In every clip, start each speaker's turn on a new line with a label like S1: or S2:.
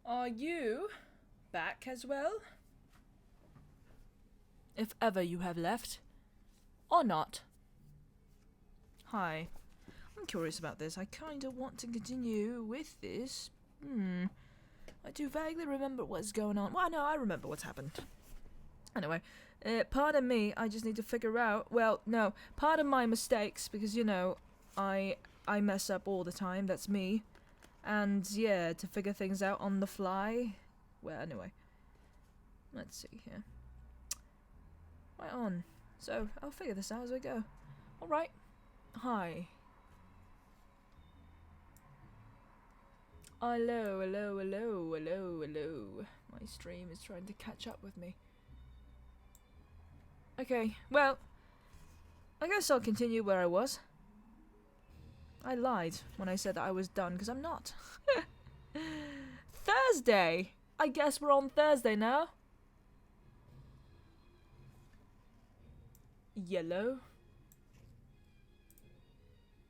S1: Are you back as well? If ever you have left. Or not. Hi. I'm curious about this. I kinda want to continue with this. I do vaguely remember what's going on. Well, no, I remember what's happened. Anyway, pardon me, I just need to figure out... Well, no, pardon my mistakes, because, you know, I mess up all the time, that's me. And, yeah, to figure things out on the fly... Well, anyway. Let's see here. Right on. So, I'll figure this out as I go. Alright. Hi. Hello, hello, hello, hello, hello. My stream is trying to catch up with me. Okay, well, I guess I'll continue where I was. I lied when I said that I was done, because I'm not. Thursday! I guess we're on Thursday now. Yellow.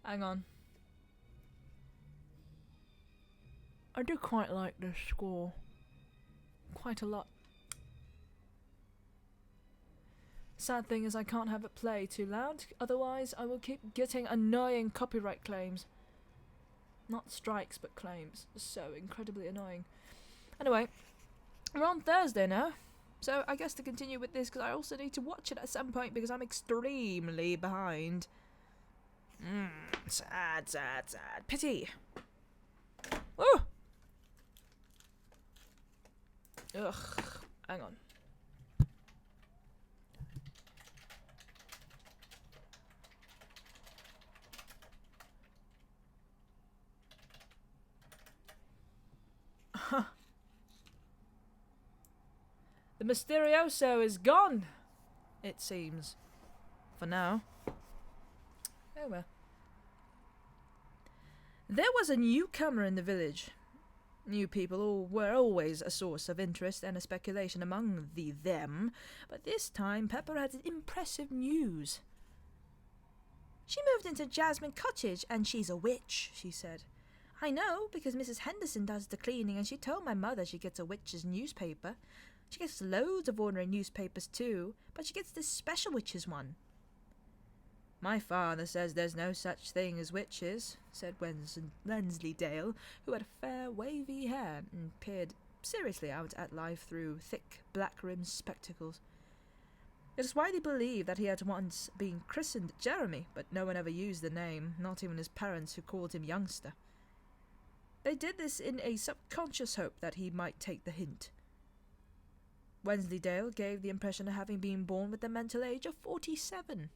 S1: Hang on. I do quite like this score. Quite a lot. Sad thing is I can't have it play too loud, otherwise I will keep getting annoying copyright claims. Not strikes, but claims. So incredibly annoying. Anyway, we're on Thursday now, so I guess to continue with this, because I also need to watch it at some point because I'm extremely behind. Sad, sad, sad. Pity. Oh! Ugh. Hang on. The Mysterioso is gone, it seems. For now. Oh well. There was a newcomer in the village. New people were always a source of interest and a speculation among them, but this time Pepper had impressive news. She moved into Jasmine Cottage and she's a witch, she said. I know, because Mrs. Henderson does the cleaning and she told my mother she gets a witch's newspaper. She gets loads of ordinary newspapers too, but she gets this special witch's one. My father says there's no such thing as witches, said Wensleydale, who had fair wavy hair and peered seriously out at life through thick black-rimmed spectacles. It is widely believed that he had once been christened Jeremy, but no one ever used the name, not even his parents, who called him youngster. They did this in a subconscious hope that he might take the hint. Wensleydale gave the impression of having been born with the mental age of 47.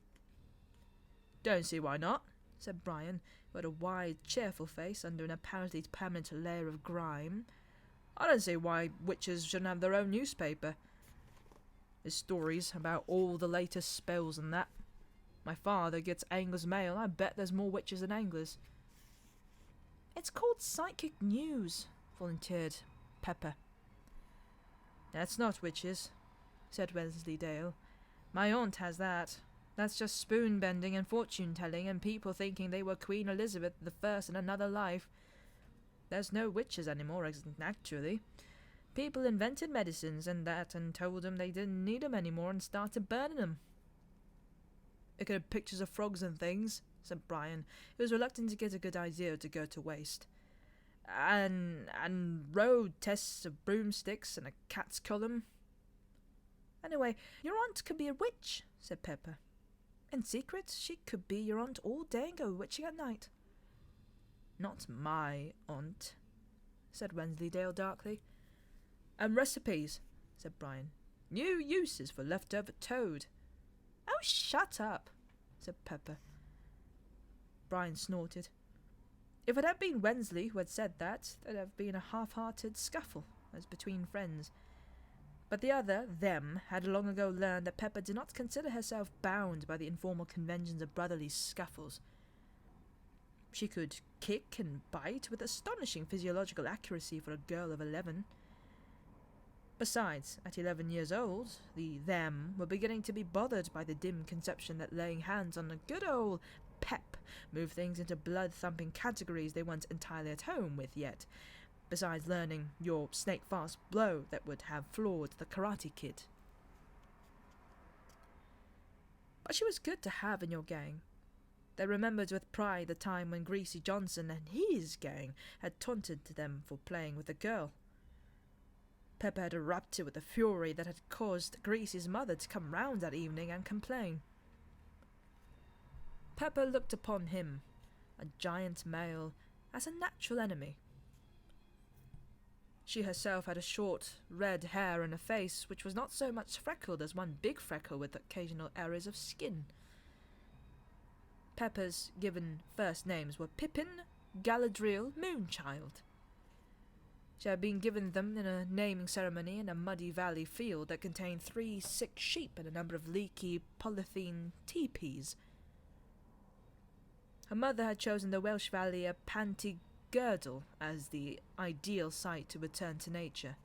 S1: Don't see why not, said Brian, who had a wide, cheerful face under an apparently permanent layer of grime. I don't see why witches shouldn't have their own newspaper. There's stories about all the latest spells and that. My father gets Angler's Mail. I bet there's more witches than anglers. It's called Psychic News, volunteered Pepper. That's not witches, said Wensleydale. My aunt has that. That's just spoon-bending and fortune-telling and people thinking they were Queen Elizabeth I in another life. There's no witches anymore, actually. People invented medicines and that and told them they didn't need them anymore and started burning them. It could have pictures of frogs and things, said Brian, who was reluctant to get a good idea to go to waste. And road tests of broomsticks and a cat's column. Anyway, your aunt could be a witch, said Pepper. In secret, she could be your aunt all day and go witching at night. Not my aunt, said Wensleydale darkly. And recipes, said Brian. New uses for leftover toad. Oh, shut up, said Pepper. Brian snorted. If it had been Wensley who had said that, there'd have been a half-hearted scuffle, as between friends. But the other, them, had long ago learned that Pepper did not consider herself bound by the informal conventions of brotherly scuffles. She could kick and bite with astonishing physiological accuracy for a girl of 11. Besides, at 11 years old, the them were beginning to be bothered by the dim conception that laying hands on a good old Pep moved things into blood-thumping categories they weren't entirely at home with yet. besides learning your snake-fast blow that would have floored the Karate Kid. But she was good to have in your gang. They remembered with pride the time when Greasy Johnson and his gang had taunted them for playing with a girl. Pepper had erupted with the fury that had caused Greasy's mother to come round that evening and complain. Pepper looked upon him, a giant male, as a natural enemy. She herself had a short, red hair and a face which was not so much freckled as one big freckle with occasional areas of skin. Pepper's given first names were Pippin, Galadriel, Moonchild. She had been given them in a naming ceremony in a muddy valley field that contained 3 sick sheep and a number of leaky polythene teepees. Her mother had chosen the Welsh valley of Pantygirdle as the ideal site to return to nature.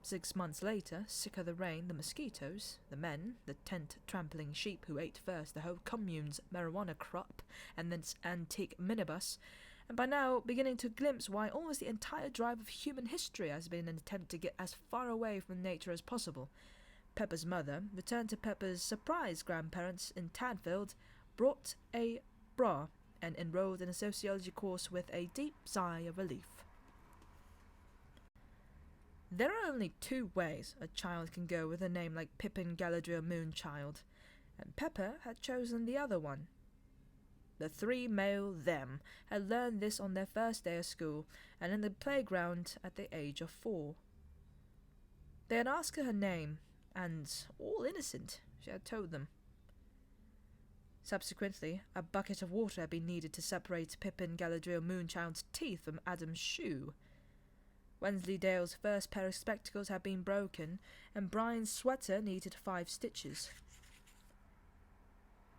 S1: 6 months later, sick of the rain, the mosquitoes, the men, the tent-trampling sheep who ate first the whole commune's marijuana crop and then its antique minibus, and by now beginning to glimpse why almost the entire drive of human history has been an attempt to get as far away from nature as possible, Pepper's mother returned to Pepper's surprised grandparents in Tadfield, brought a bra, and enrolled in a sociology course with a deep sigh of relief. There are only 2 ways a child can go with a name like Pippin Galadriel Moonchild, and Pepper had chosen the other one. The 3 male them had learned this on their first day of school and in the playground at the age of 4. They had asked her name, and, all innocent, she had told them. Subsequently, a bucket of water had been needed to separate Pippin Galadriel Moonchild's teeth from Adam's shoe. Wensleydale's first pair of spectacles had been broken, and Brian's sweater needed 5 stitches.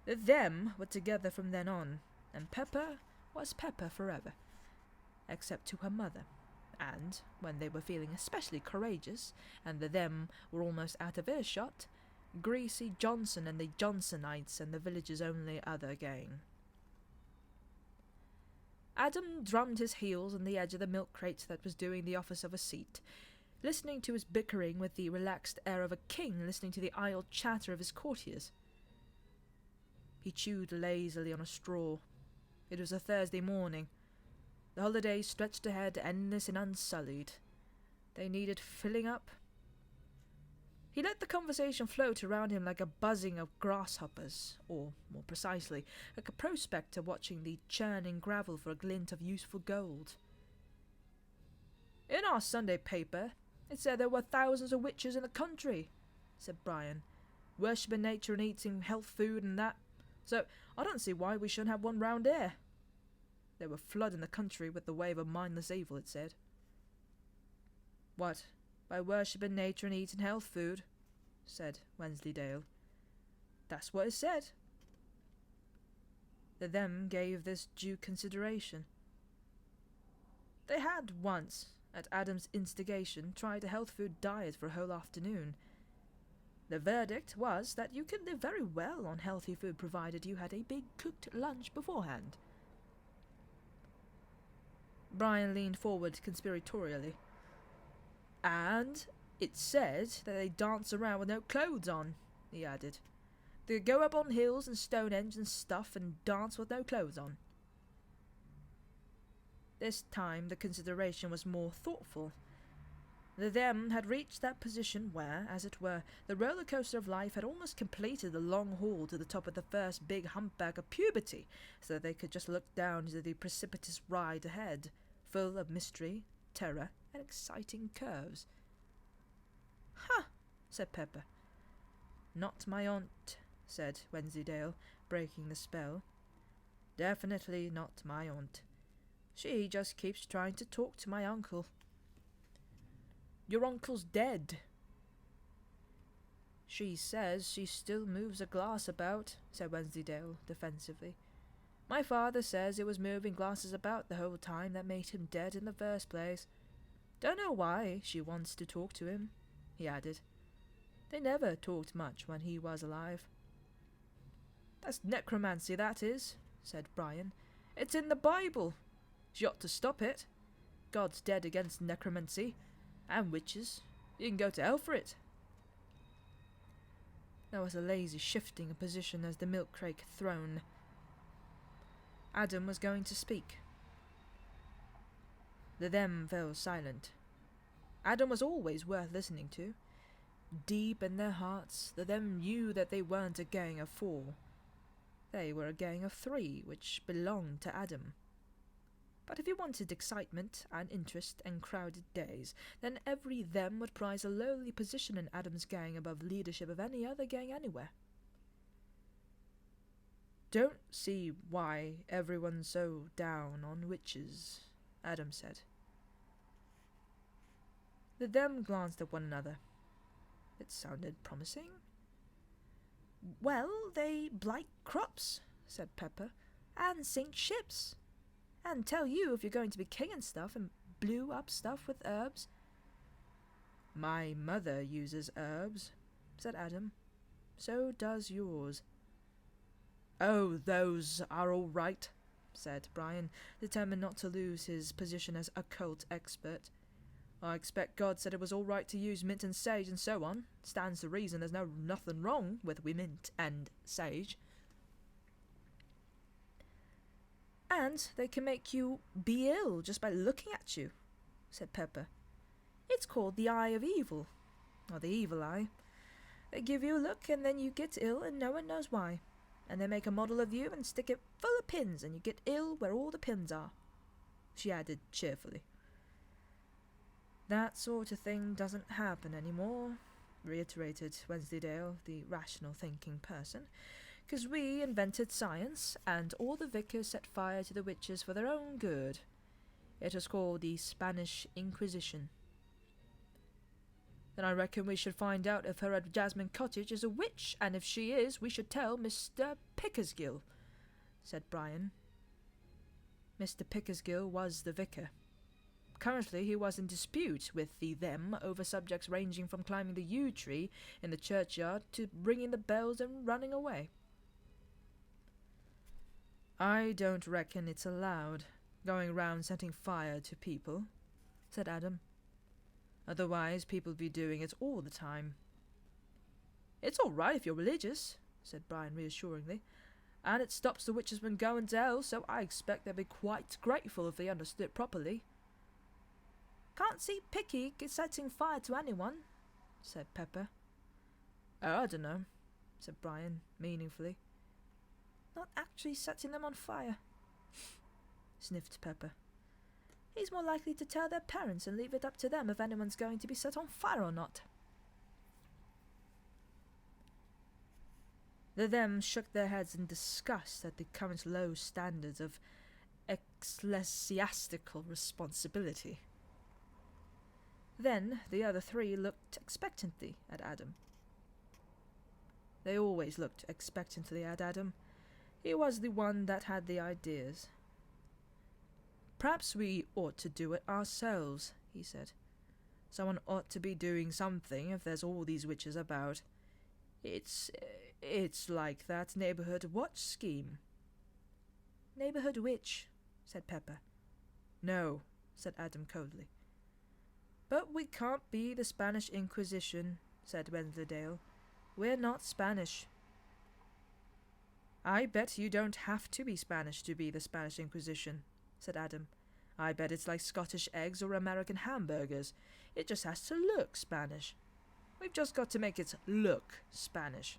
S1: The them were together from then on, and Pepper was Pepper forever, except to her mother. And, when they were feeling especially courageous, and the them were almost out of earshot, Greasy Johnson and the Johnsonites and the village's only other gang. Adam drummed his heels on the edge of the milk crate that was doing the office of a seat, listening to his bickering with the relaxed air of a king listening to the idle chatter of his courtiers. He chewed lazily on a straw. It was a Thursday morning. The holidays stretched ahead, endless and unsullied. They needed filling up. He let the conversation float around him like a buzzing of grasshoppers, or, more precisely, like a prospector watching the churning gravel for a glint of useful gold. "In our Sunday paper, it said there were thousands of witches in the country," said Brian, "worshipping nature and eating health food and that. So I don't see why we shouldn't have one round here. They were flooding the country with the wave of mindless evil," it said. "What, by worshipping nature and eating health food?" said Wensleydale. "That's what it said." The them gave this due consideration. They had once, at Adam's instigation, tried a health food diet for a whole afternoon. The verdict was that you could live very well on healthy food provided you had a big cooked lunch beforehand. Brian leaned forward conspiratorially. "And it said that they dance around with no clothes on," he added. "They go up on hills and Stonehenge and stuff and dance with no clothes on." This time the consideration was more thoughtful. The them had reached that position where, as it were, the roller coaster of life had almost completed the long haul to the top of the first big humpback of puberty, so that they could just look down into the precipitous ride ahead, full of mystery, terror, and exciting curves. "Huh," said Pepper. "Not my aunt," said Wensleydale, breaking the spell. "Definitely not my aunt. She just keeps trying to talk to my uncle." "Your uncle's dead." "She says she still moves a glass about," said Wensleydale defensively. "My father says it was moving glasses about the whole time that made him dead in the first place. Don't know why she wants to talk to him," he added. "They never talked much when he was alive." "That's necromancy, that is," said Brian. "It's in the Bible. She ought to stop it." God's dead against necromancy and witches. You can go to hell for it. There was a lazy shifting of position as the milk crate thrown. Adam was going to speak. The them fell silent. Adam was always worth listening to. Deep in their hearts, the them knew that they weren't a gang of 4. They were a gang of 3, which belonged to Adam. But if he wanted excitement and interest and crowded days, then every them would prize a lowly position in Adam's gang above leadership of any other gang anywhere. Don't see why everyone's so down on witches, Adam said. The them glanced at one another. It sounded promising. Well, they blight crops, said Pepper, and sink ships. And tell you if you're going to be king and stuff, and blew up stuff with herbs. My mother uses herbs, said Adam. So does yours. Oh, those are all right, said Brian, determined not to lose his position as occult expert. I expect God said it was all right to use mint and sage and so on. Stands to reason there's nothing wrong with mint and sage. And they can make you be ill just by looking at you, said Pepper. It's called the eye of evil, or the evil eye. They give you a look and then you get ill and no one knows why. And they make a model of you and stick it full of pins and you get ill where all the pins are, she added cheerfully. That sort of thing doesn't happen anymore, reiterated Wensleydale, the rational thinking person, because we invented science and all the vicars set fire to the witches for their own good. It was called the Spanish Inquisition. Then I reckon we should find out if her at Jasmine Cottage is a witch, and if she is, we should tell Mr. Pickersgill, said Brian. Mr. Pickersgill was the vicar. Currently he was in dispute with the them over subjects ranging from climbing the yew tree in the churchyard to ringing the bells and running away. I don't reckon it's allowed, going round setting fire to people, said Adam. Otherwise people be doing it all the time. It's all right if you're religious, said Brian reassuringly, and it stops the witches from going to hell, so I expect they'd be quite grateful if they understood it properly. Can't see Picky setting fire to anyone, said Pepper. Oh, I don't know, said Brian meaningfully. Not actually setting them on fire, sniffed Pepper. He's more likely to tell their parents and leave it up to them if anyone's going to be set on fire or not. The them shook their heads in disgust at the current low standards of ecclesiastical responsibility. Then the other 3 looked expectantly at Adam. They always looked expectantly at Adam. He was the one that had the ideas. Perhaps we ought to do it ourselves, he said. Someone ought to be doing something if there's all these witches about. It's like that neighbourhood watch scheme. Neighbourhood witch, said Pepper. No, said Adam coldly. But we can't be the Spanish Inquisition, said Wensleydale. We're not Spanish. I bet you don't have to be Spanish to be the Spanish Inquisition, said Adam. I bet it's like Scottish eggs or American hamburgers. It just has to look Spanish. We've just got to make it look Spanish.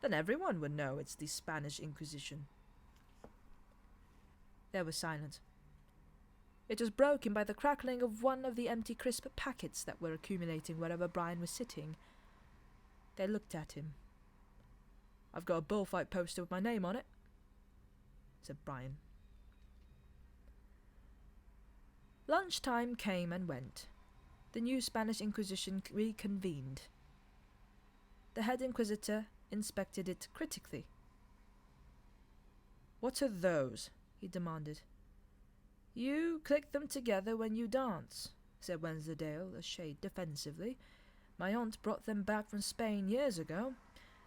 S1: Then everyone would know it's the Spanish Inquisition. There was silence. It was broken by the crackling of one of the empty crisp packets that were accumulating wherever Brian was sitting. They looked at him. I've got a bullfight poster with my name on it, said Brian. Lunchtime came and went. The new Spanish Inquisition reconvened. The head inquisitor inspected it critically. What are those? He demanded. You click them together when you dance, said Wensleydale, a shade defensively. My aunt brought them back from Spain years ago.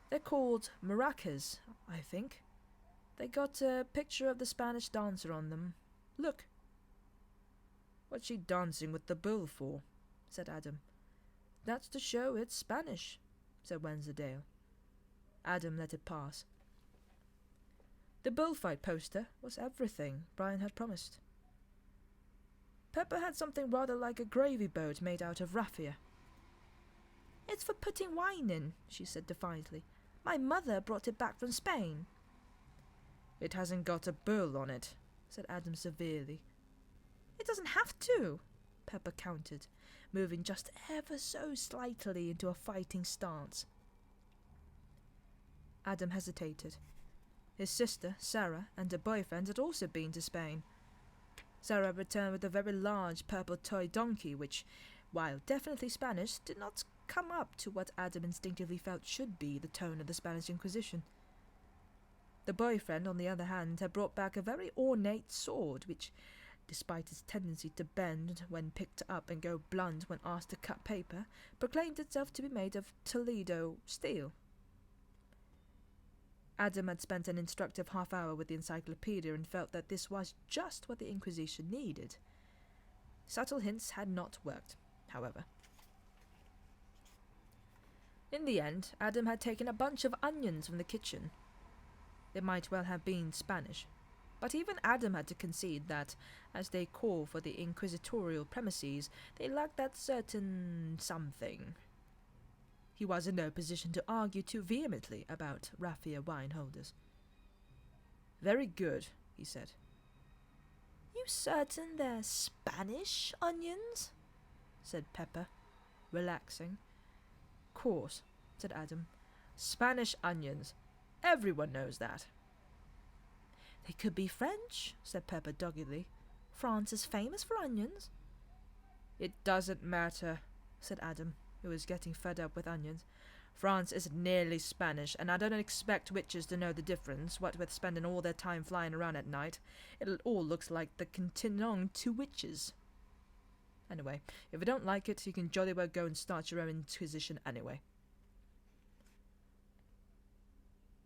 S1: They're called maracas, I think. They got a picture of the Spanish dancer on them. Look. What's she dancing with the bull for? Said Adam. That's to show it's Spanish, said Wensleydale. Adam let it pass. The bullfight poster was everything Brian had promised. Pepper had something rather like a gravy boat made out of raffia. It's for putting wine in, she said defiantly. My mother brought it back from Spain. It hasn't got a bull on it, said Adam severely. It doesn't have to, Pepper countered, moving just ever so slightly into a fighting stance. Adam hesitated. His sister, Sarah, and her boyfriend had also been to Spain. Sarah returned with a very large purple toy donkey which, while definitely Spanish, did not come up to what Adam instinctively felt should be the tone of the Spanish Inquisition. The boyfriend, on the other hand, had brought back a very ornate sword which, despite its tendency to bend when picked up and go blunt when asked to cut paper, proclaimed itself to be made of Toledo steel. Adam had spent an instructive half-hour with the encyclopedia and felt that this was just what the Inquisition needed. Subtle hints had not worked, however. In the end, Adam had taken a bunch of onions from the kitchen. They might well have been Spanish, but even Adam had to concede that, as they call for the inquisitorial premises, they lacked that certain something. He was in no position to argue too vehemently about raffia wine holders. Very good, he said. You certain they're Spanish onions? Said Pepper, relaxing. Course, said Adam. Spanish onions. Everyone knows that. They could be French, said Pepper doggedly. France is famous for onions. It doesn't matter, said Adam, who was getting fed up with onions. France isn't nearly Spanish, and I don't expect witches to know the difference, what with spending all their time flying around at night. It all looks like the continuing to witches. Anyway, if you don't like it, you can jolly well go and start your own Inquisition anyway.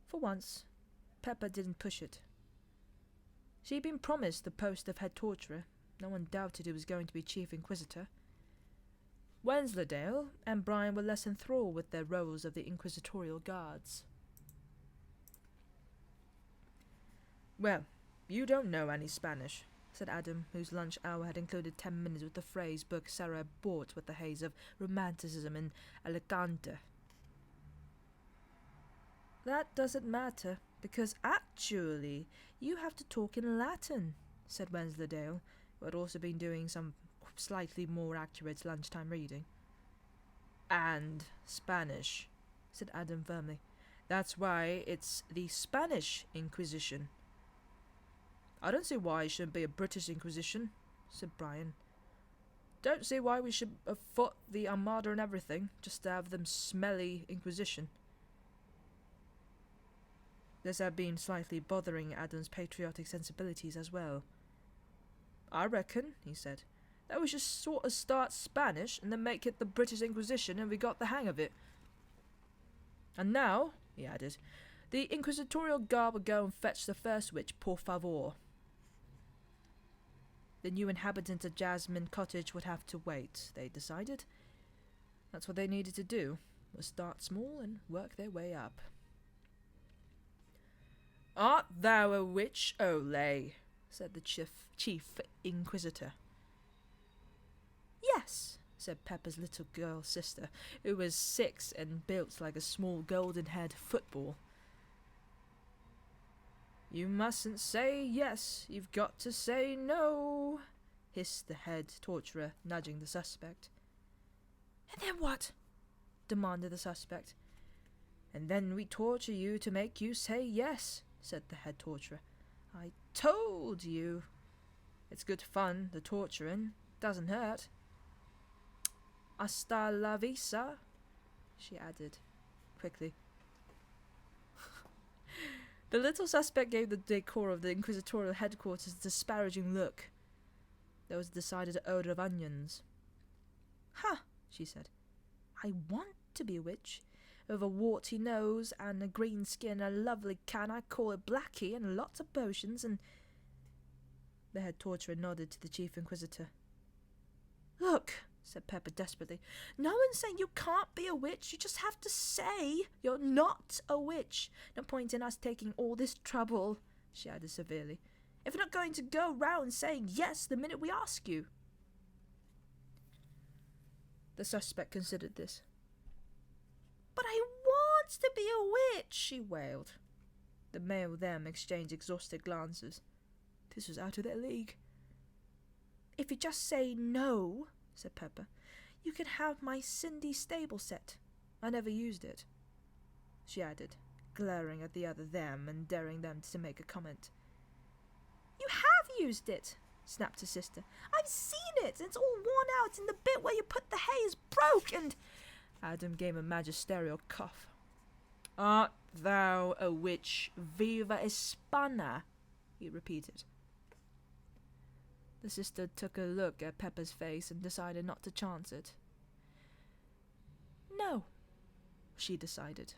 S1: For once, Pepper didn't push it. She'd been promised the post of head torturer. No one doubted he was going to be chief inquisitor. Wensleydale and Brian were less enthralled with their roles of the inquisitorial guards. Well, you don't know any Spanish, said Adam, whose lunch hour had included 10 minutes with the phrase book Sarah bought with the haze of romanticism in Alicante. That doesn't matter, because actually you have to talk in Latin, said Wensleydale, who had also been doing some slightly more accurate lunchtime reading. And Spanish, said Adam firmly. That's why it's the Spanish Inquisition. I don't see why it shouldn't be a British Inquisition, said Brian. Don't see why we should have fought the Armada and everything, just to have them smelly Inquisition. This had been slightly bothering Adam's patriotic sensibilities as well. I reckon, he said, that we should sort of start Spanish and then make it the British Inquisition and we got the hang of it. And now, he added, the inquisitorial guard will go and fetch the first witch, por favor. The new inhabitants of Jasmine Cottage would have to wait, they decided. That's what they needed to do, was start small and work their way up. Art thou a witch, Ole? Said the chief inquisitor. Yes, said Pepper's little girl sister, who was 6 and built like a small golden-haired football. You mustn't say yes, you've got to say no, hissed the head torturer, nudging the suspect. And then what? Demanded the suspect. And then we torture you to make you say yes, said the head torturer. I told you. It's good fun, the torturing. Doesn't hurt. Hasta la vista, she added, quickly. The little suspect gave the decor of the inquisitorial headquarters a disparaging look. There was a decided odour of onions. Ha, she said. I want to be a witch. With a warty nose and a green skin and a lovely can I call it Blackie and lots of potions and... The head torturer nodded to the chief inquisitor. Look, said Pepper desperately, no one's saying you can't be a witch. You just have to say you're not a witch. No point in us taking all this trouble, she added severely, if you're not going to go round saying yes the minute we ask you. The suspect considered this. But I want to be a witch, she wailed. The male them exchanged exhausted glances. This was out of their league. If you just say no, said Pepper, you can have my Cindy stable set. I never used it, she added, glaring at the other them and daring them to make a comment. You have used it, snapped his sister. I've seen it, and it's all worn out, and the bit where you put the hay is broke, and... Adam gave a magisterial cough. Art thou a witch, viva Hispana? He repeated. The sister took a look at Pepper's face and decided not to chance it. No, she decided.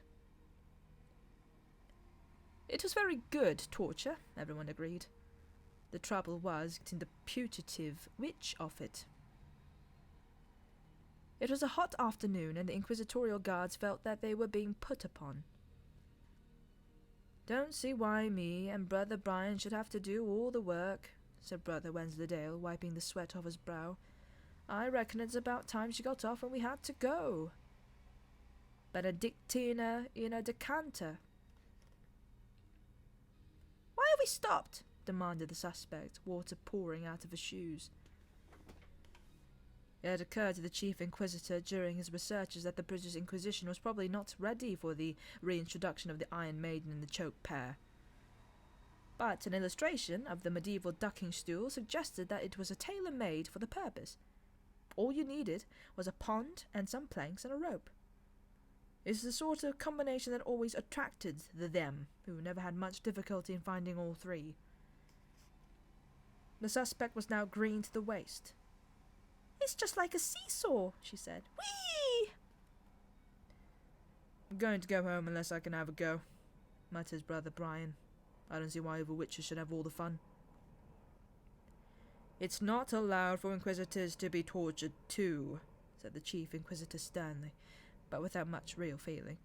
S1: It was very good torture, everyone agreed. The trouble was getting the putative witch off it. It was a hot afternoon, and the inquisitorial guards felt that they were being put upon. Don't see why me and Brother Brian should have to do all the work, said Brother Wensleydale, wiping the sweat off his brow. I reckon it's about time she got off and we had to go. Benedictina in a decanter. Why have we stopped? Demanded the suspect, water pouring out of his shoes. It had occurred to the Chief Inquisitor during his researches that the British Inquisition was probably not ready for the reintroduction of the Iron Maiden and the Choke Pear. But an illustration of the medieval ducking stool suggested that it was tailor-made for the purpose. All you needed was a pond and some planks and a rope. It's the sort of combination that always attracted the them, who never had much difficulty in finding all three. The suspect was now green to the waist. It's just like a seesaw, she said. Whee! I'm going to go home unless I can have a go, muttered his brother Brian. I don't see why evil witches should have all the fun. It's not allowed for inquisitors to be tortured too, said the Chief Inquisitor sternly, but without much real feeling.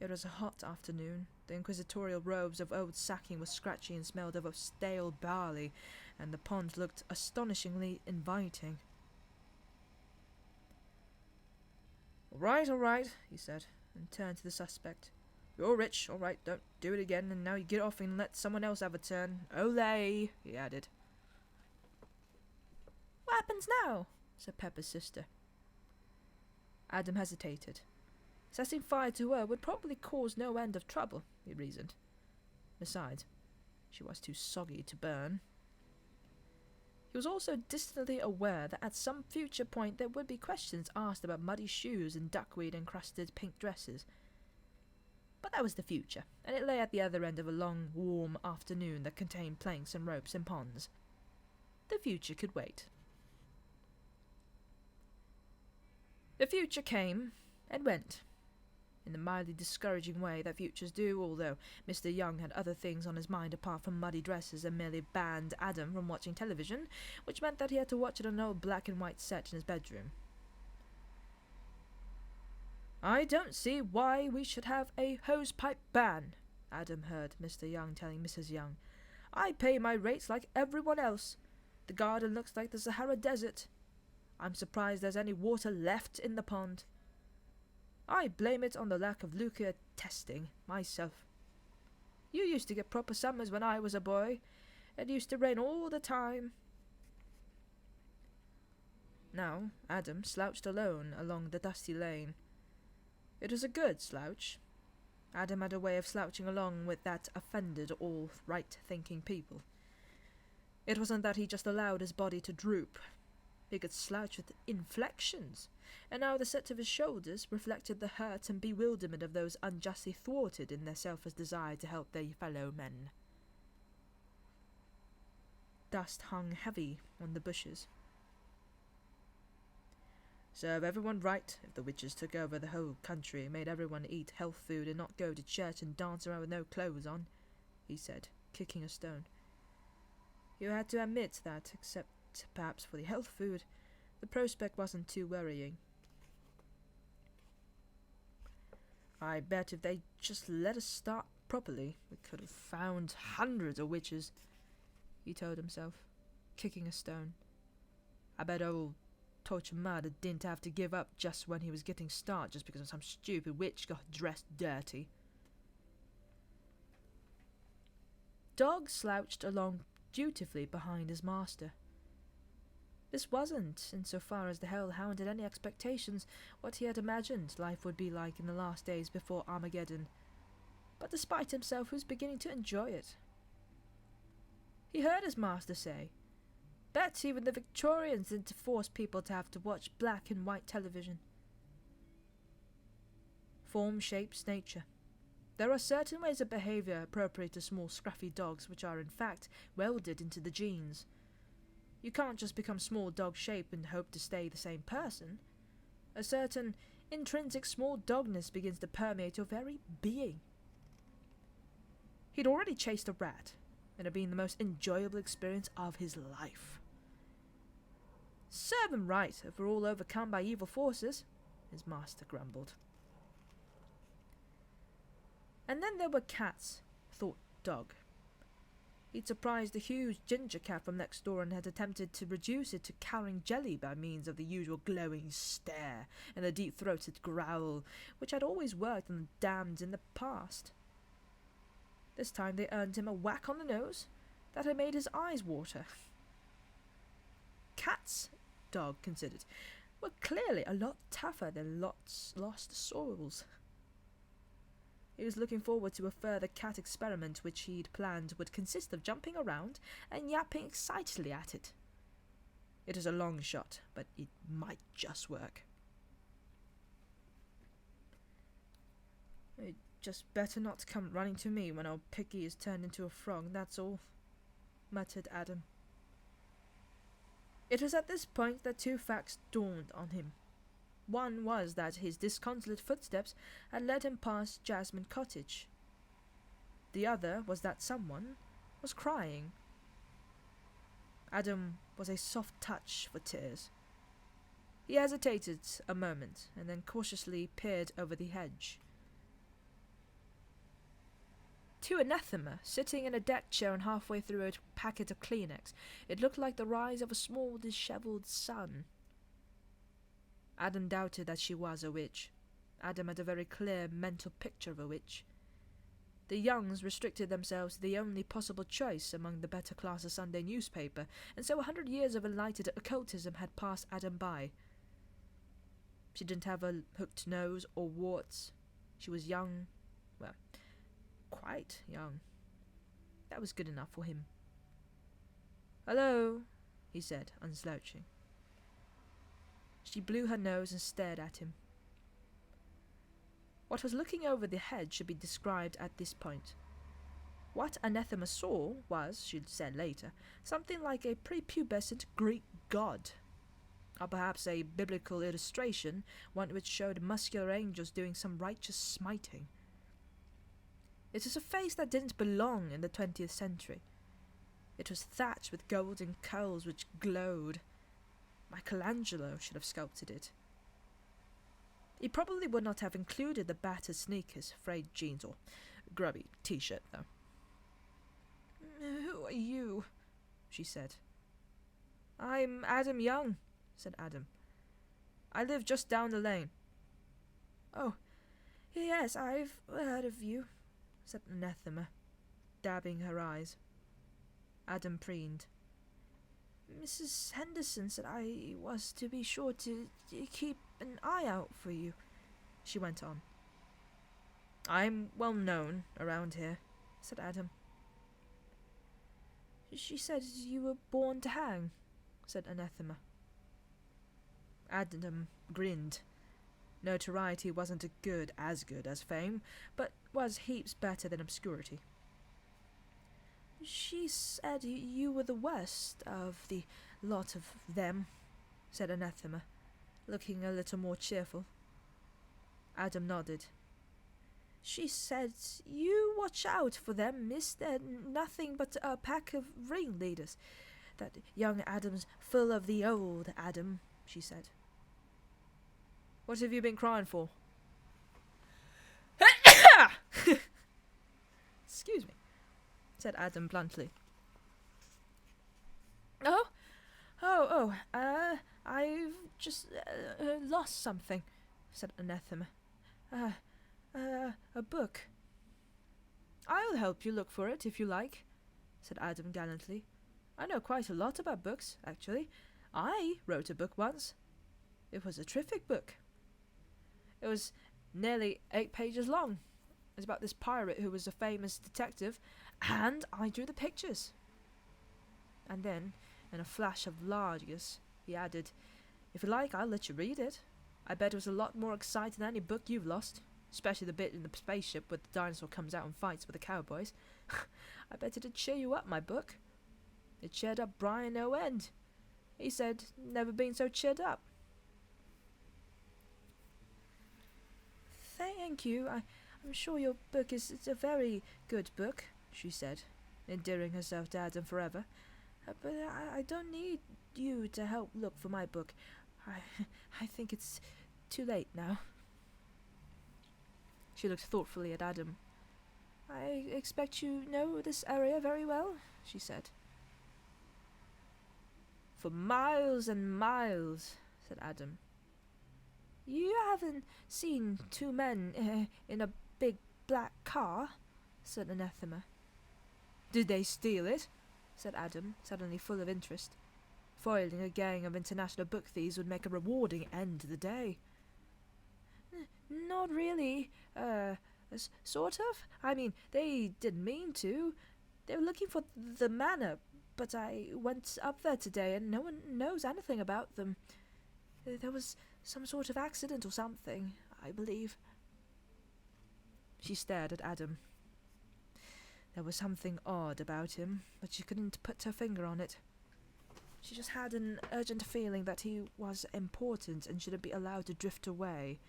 S1: It was a hot afternoon. The inquisitorial robes of old sacking were scratchy and smelled of stale barley, and the pond looked astonishingly inviting. All right, he said, and turned to the suspect. You're rich, all right, don't do it again, and now you get off and let someone else have a turn. Olé, he added. What happens now? Said Pepper's sister. Adam hesitated. Setting fire to her would probably cause no end of trouble, he reasoned. Besides, she was too soggy to burn. He was also distantly aware that at some future point there would be questions asked about muddy shoes and duckweed-encrusted pink dresses. But that was the future, and it lay at the other end of a long, warm afternoon that contained planks and ropes and ponds. The future could wait. The future came and went, in the mildly discouraging way that futures do, although Mr. Young had other things on his mind apart from muddy dresses and merely banned Adam from watching television, which meant that he had to watch it on an old black and white set in his bedroom. I don't see why we should have a hosepipe ban, Adam heard Mr. Young telling Mrs. Young. I pay my rates like everyone else. The garden looks like the Sahara Desert. I'm surprised there's any water left in the pond. I blame it on the lack of nuclear testing, myself. You used to get proper summers when I was a boy. It used to rain all the time. Now Adam slouched alone along the dusty lane. It was a good slouch. Adam had a way of slouching along with that offended all right-thinking people. It wasn't that he just allowed his body to droop. He could slouch with inflections, and now the set of his shoulders reflected the hurt and bewilderment of those unjustly thwarted in their selfish desire to help their fellow men. Dust hung heavy on the bushes. Serve everyone right if the witches took over the whole country and made everyone eat health food and not go to church and dance around with no clothes on, he said, kicking a stone. You had to admit that, except perhaps for the health food, The prospect wasn't too worrying. I bet if they just let us start properly, we could have found hundreds of witches, he told himself, kicking a stone. I bet old Torquemada didn't have to give up just when he was getting started just because some stupid witch got dressed dirty. Dog slouched along dutifully behind his master. This wasn't, insofar as the hellhound had any expectations, what he had imagined life would be like in the last days before Armageddon, but despite himself he was beginning to enjoy it. He heard his master say, "Bet even the Victorians didn't force people to have to watch black and white television." Form shapes nature. There are certain ways of behaviour appropriate to small scruffy dogs which are in fact welded into the genes. You can't just become small dog shape and hope to stay the same person. A certain intrinsic small dogness begins to permeate your very being. He'd already chased a rat, and it had been the most enjoyable experience of his life. "Serve 'em right if we're all overcome by evil forces," his master grumbled. And then there were cats, thought Dog. He'd surprised a huge ginger cat from next door and had attempted to reduce it to cowering jelly by means of the usual glowing stare and the deep-throated growl, which had always worked on the damned in the past. This time they earned him a whack on the nose that had made his eyes water. Cats, Dog considered, were clearly a lot tougher than lost souls. He was looking forward to a further cat experiment which he'd planned would consist of jumping around and yapping excitedly at it. It was a long shot, but it might just work. "It just better not come running to me when old Picky is turned into a frog, that's all," muttered Adam. It was at this point that two facts dawned on him. One was that his disconsolate footsteps had led him past Jasmine Cottage. The other was that someone was crying. Adam was a soft touch for tears. He hesitated a moment and then cautiously peered over the hedge. To Anathema, sitting in a deck chair and halfway through a packet of Kleenex, it looked like the rise of a small dishevelled sun. Adam doubted that she was a witch. Adam had a very clear mental picture of a witch. The Youngs restricted themselves to the only possible choice among the better class of Sunday newspaper, and so 100 years of enlightened occultism had passed Adam by. She didn't have a hooked nose or warts. She was young, well, quite young. That was good enough for him. "Hello," he said, unslouching. She blew her nose and stared at him. What was looking over the hedge should be described at this point. What Anathema saw was, she'd said later, something like a prepubescent Greek god, or perhaps a biblical illustration, one which showed muscular angels doing some righteous smiting. It was a face that didn't belong in the 20th century. It was thatched with golden curls which glowed. Michelangelo should have sculpted it. He probably would not have included the battered sneakers, frayed jeans, or grubby t-shirt, though. "Who are you?" she said. "I'm Adam Young," said Adam. "I live just down the lane." "Oh, yes, I've heard of you," said Anathema, dabbing her eyes. Adam preened. "Mrs. Henderson said I was to be sure to keep an eye out for you," she went on. "I'm well known around here," said Adam. "She said you were born to hang," said Anathema. Adam grinned. Notoriety wasn't as good as fame, but was heaps better than obscurity. "She said you were the worst of the lot of them," said Anathema, looking a little more cheerful. Adam nodded. "She said you watch out for them, miss. They're nothing but a pack of ringleaders. That young Adam's full of the old Adam. she said. What have you been crying for? Excuse me, said Adam bluntly. I've just lost something, said Anathema. A book. I'll help you look for it if you like, said Adam gallantly. I know quite a lot about books, actually. I wrote a book once. It was a terrific book. It was nearly 8 pages long. It's about this pirate who was a famous detective, and I drew the pictures. And then, in a flash of largesse, he added, If you like, I'll let you read it. I bet it was a lot more exciting than any book you've lost, especially the bit in the spaceship where the dinosaur comes out and fights with the cowboys. I bet it'd cheer you up, my book. It cheered up Brian no end. He said, never been so cheered up. Thank you. I'm sure your book is a very good book, she said, endearing herself to Adam forever. But I don't need you to help look for my book. I think it's too late now. She looked thoughtfully at Adam. I expect you know this area very well, she said. For miles and miles, said Adam. You haven't seen 2 men in a big black car, said Anathema. Did they steal it? Said Adam, suddenly full of interest. Foiling a gang of international book thieves would make a rewarding end to the day. Not really. Sort of. I mean, they didn't mean to. They were looking for the manor, but I went up there today and no one knows anything about them. There was some sort of accident or something, I believe. She stared at Adam. There was something odd about him, but she couldn't put her finger on it. She just had an urgent feeling that he was important and shouldn't be allowed to drift away.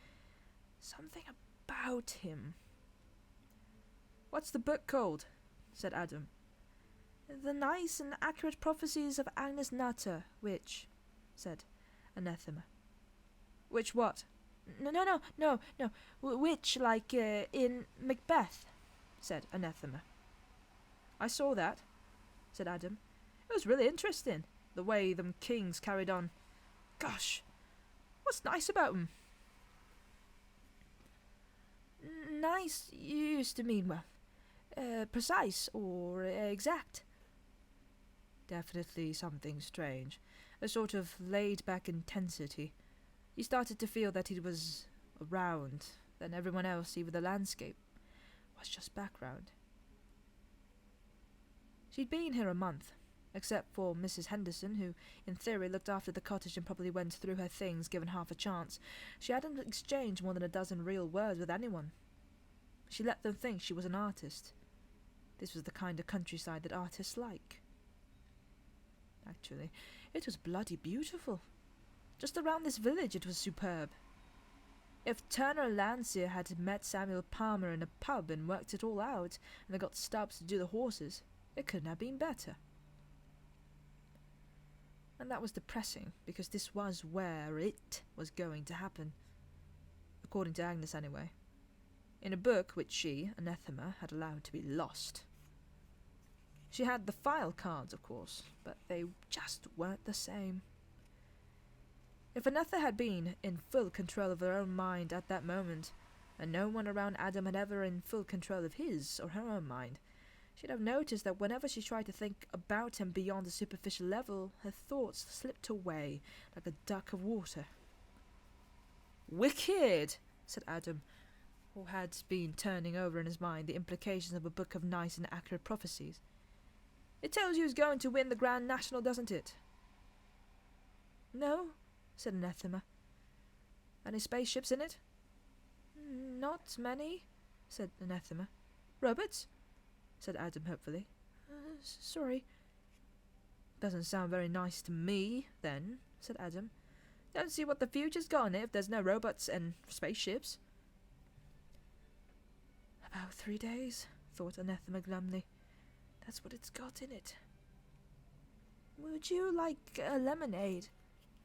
S1: Something about him. What's the book called? Said Adam. The Nice and Accurate Prophecies of Agnes Nutter, Witch, said Anathema. Witch what? No. Witch like in Macbeth, said Anathema. I saw that, said Adam. It was really interesting, the way them kings carried on. Gosh, what's nice about 'em? Nice used to mean, well, precise or exact. Definitely something strange, a sort of laid-back intensity. He started to feel that he was around, then everyone else, even the landscape, was just background. She'd been here a month, except for Mrs. Henderson, who, in theory, looked after the cottage and probably went through her things given half a chance. She hadn't exchanged more than a dozen real words with anyone. She let them think she was an artist. This was the kind of countryside that artists like. Actually, it was bloody beautiful. Just around this village it was superb. If Turner Landseer had met Samuel Palmer in a pub and worked it all out, and they got Stubbs to do the horses, it couldn't have been better. And that was depressing, because this was where it was going to happen. According to Agnes, anyway. In a book which she, Anathema, had allowed to be lost. She had the file cards, of course, but they just weren't the same. If Anatha had been in full control of her own mind at that moment, and no one around Adam had ever in full control of his or her own mind, she'd have noticed that whenever she tried to think about him beyond the superficial level, her thoughts slipped away like a duck of water. Wicked, said Adam, who had been turning over in his mind the implications of a book of nice and accurate prophecies. It tells you who's going to win the Grand National, doesn't it? No, said Anathema. Any spaceships in it? Not many, said Anathema. Robots? Said Adam hopefully. Sorry. Doesn't sound very nice to me, then, said Adam. Don't see what the future's got in it if there's no robots and spaceships. About 3 days, thought Anathema glumly. That's what it's got in it. Would you like a lemonade?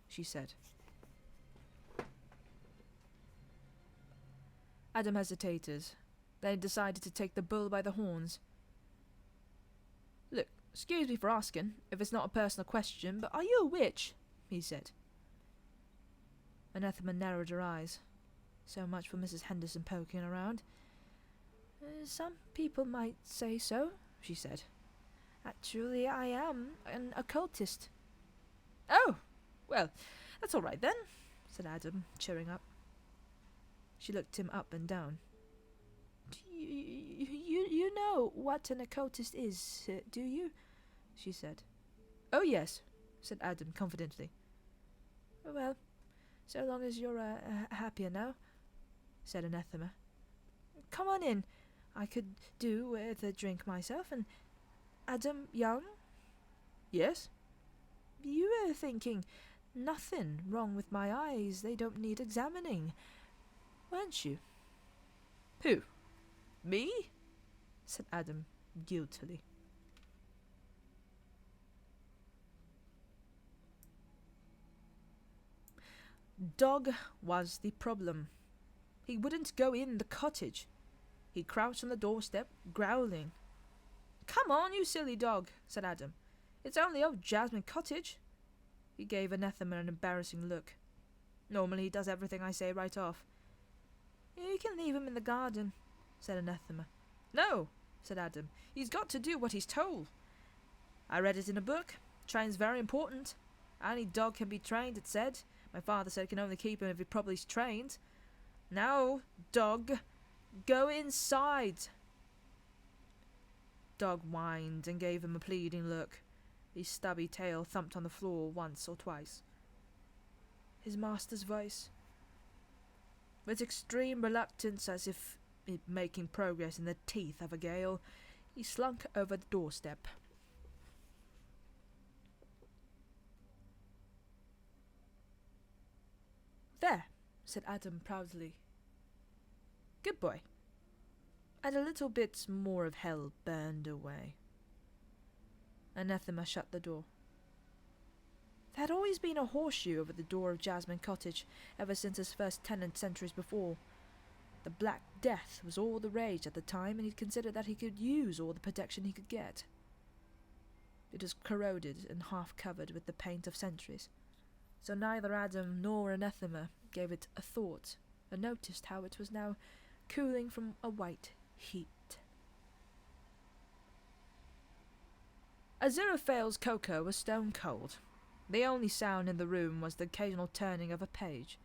S1: She said. Adam hesitated. Then he decided to take the bull by the horns. Look, excuse me for asking, if it's not a personal question, but are you a witch? He said. Anathema narrowed her eyes. So much for Mrs. Henderson poking around. Some people might say so, she said. Actually, I am an occultist. Oh, well, that's all right then, said Adam, cheering up. She looked him up and down. You know what an occultist is, do you? She said. Oh, yes, said Adam confidently. Well, so long as you're happier now, said Anathema. Come on in. I could do with a drink myself, and Adam Young? Yes? You were thinking nothing wrong with my eyes, they don't need examining, weren't you? Who? Me? Said Adam guiltily. Dog was the problem. He wouldn't go in the cottage. He crouched on the doorstep, growling. Come on, you silly dog, said Adam. It's only old Jasmine Cottage. He gave Anathema an embarrassing look. Normally he does everything I say right off. You can leave him in the garden, said Anathema. No, said Adam. He's got to do what he's told. I read it in a book. Training's very important. Any dog can be trained, it said. My father said I can only keep him if he's properly trained. Now, dog, go inside. Dog whined and gave him a pleading look. His stubby tail thumped on the floor once or twice. His master's voice. With extreme reluctance, as if making progress in the teeth of a gale, he slunk over the doorstep. There, said Adam proudly. Good boy. And a little bit more of hell burned away. Anathema shut the door. There had always been a horseshoe over the door of Jasmine Cottage, ever since his first tenant centuries before. The Black Death was all the rage at the time, and he'd considered that he could use all the protection he could get. It was corroded and half covered with the paint of centuries, so neither Adam nor Anathema gave it a thought, and noticed how it was now cooling from a white heat. Aziraphale's cocoa was stone cold. The only sound in the room was the occasional turning of a page.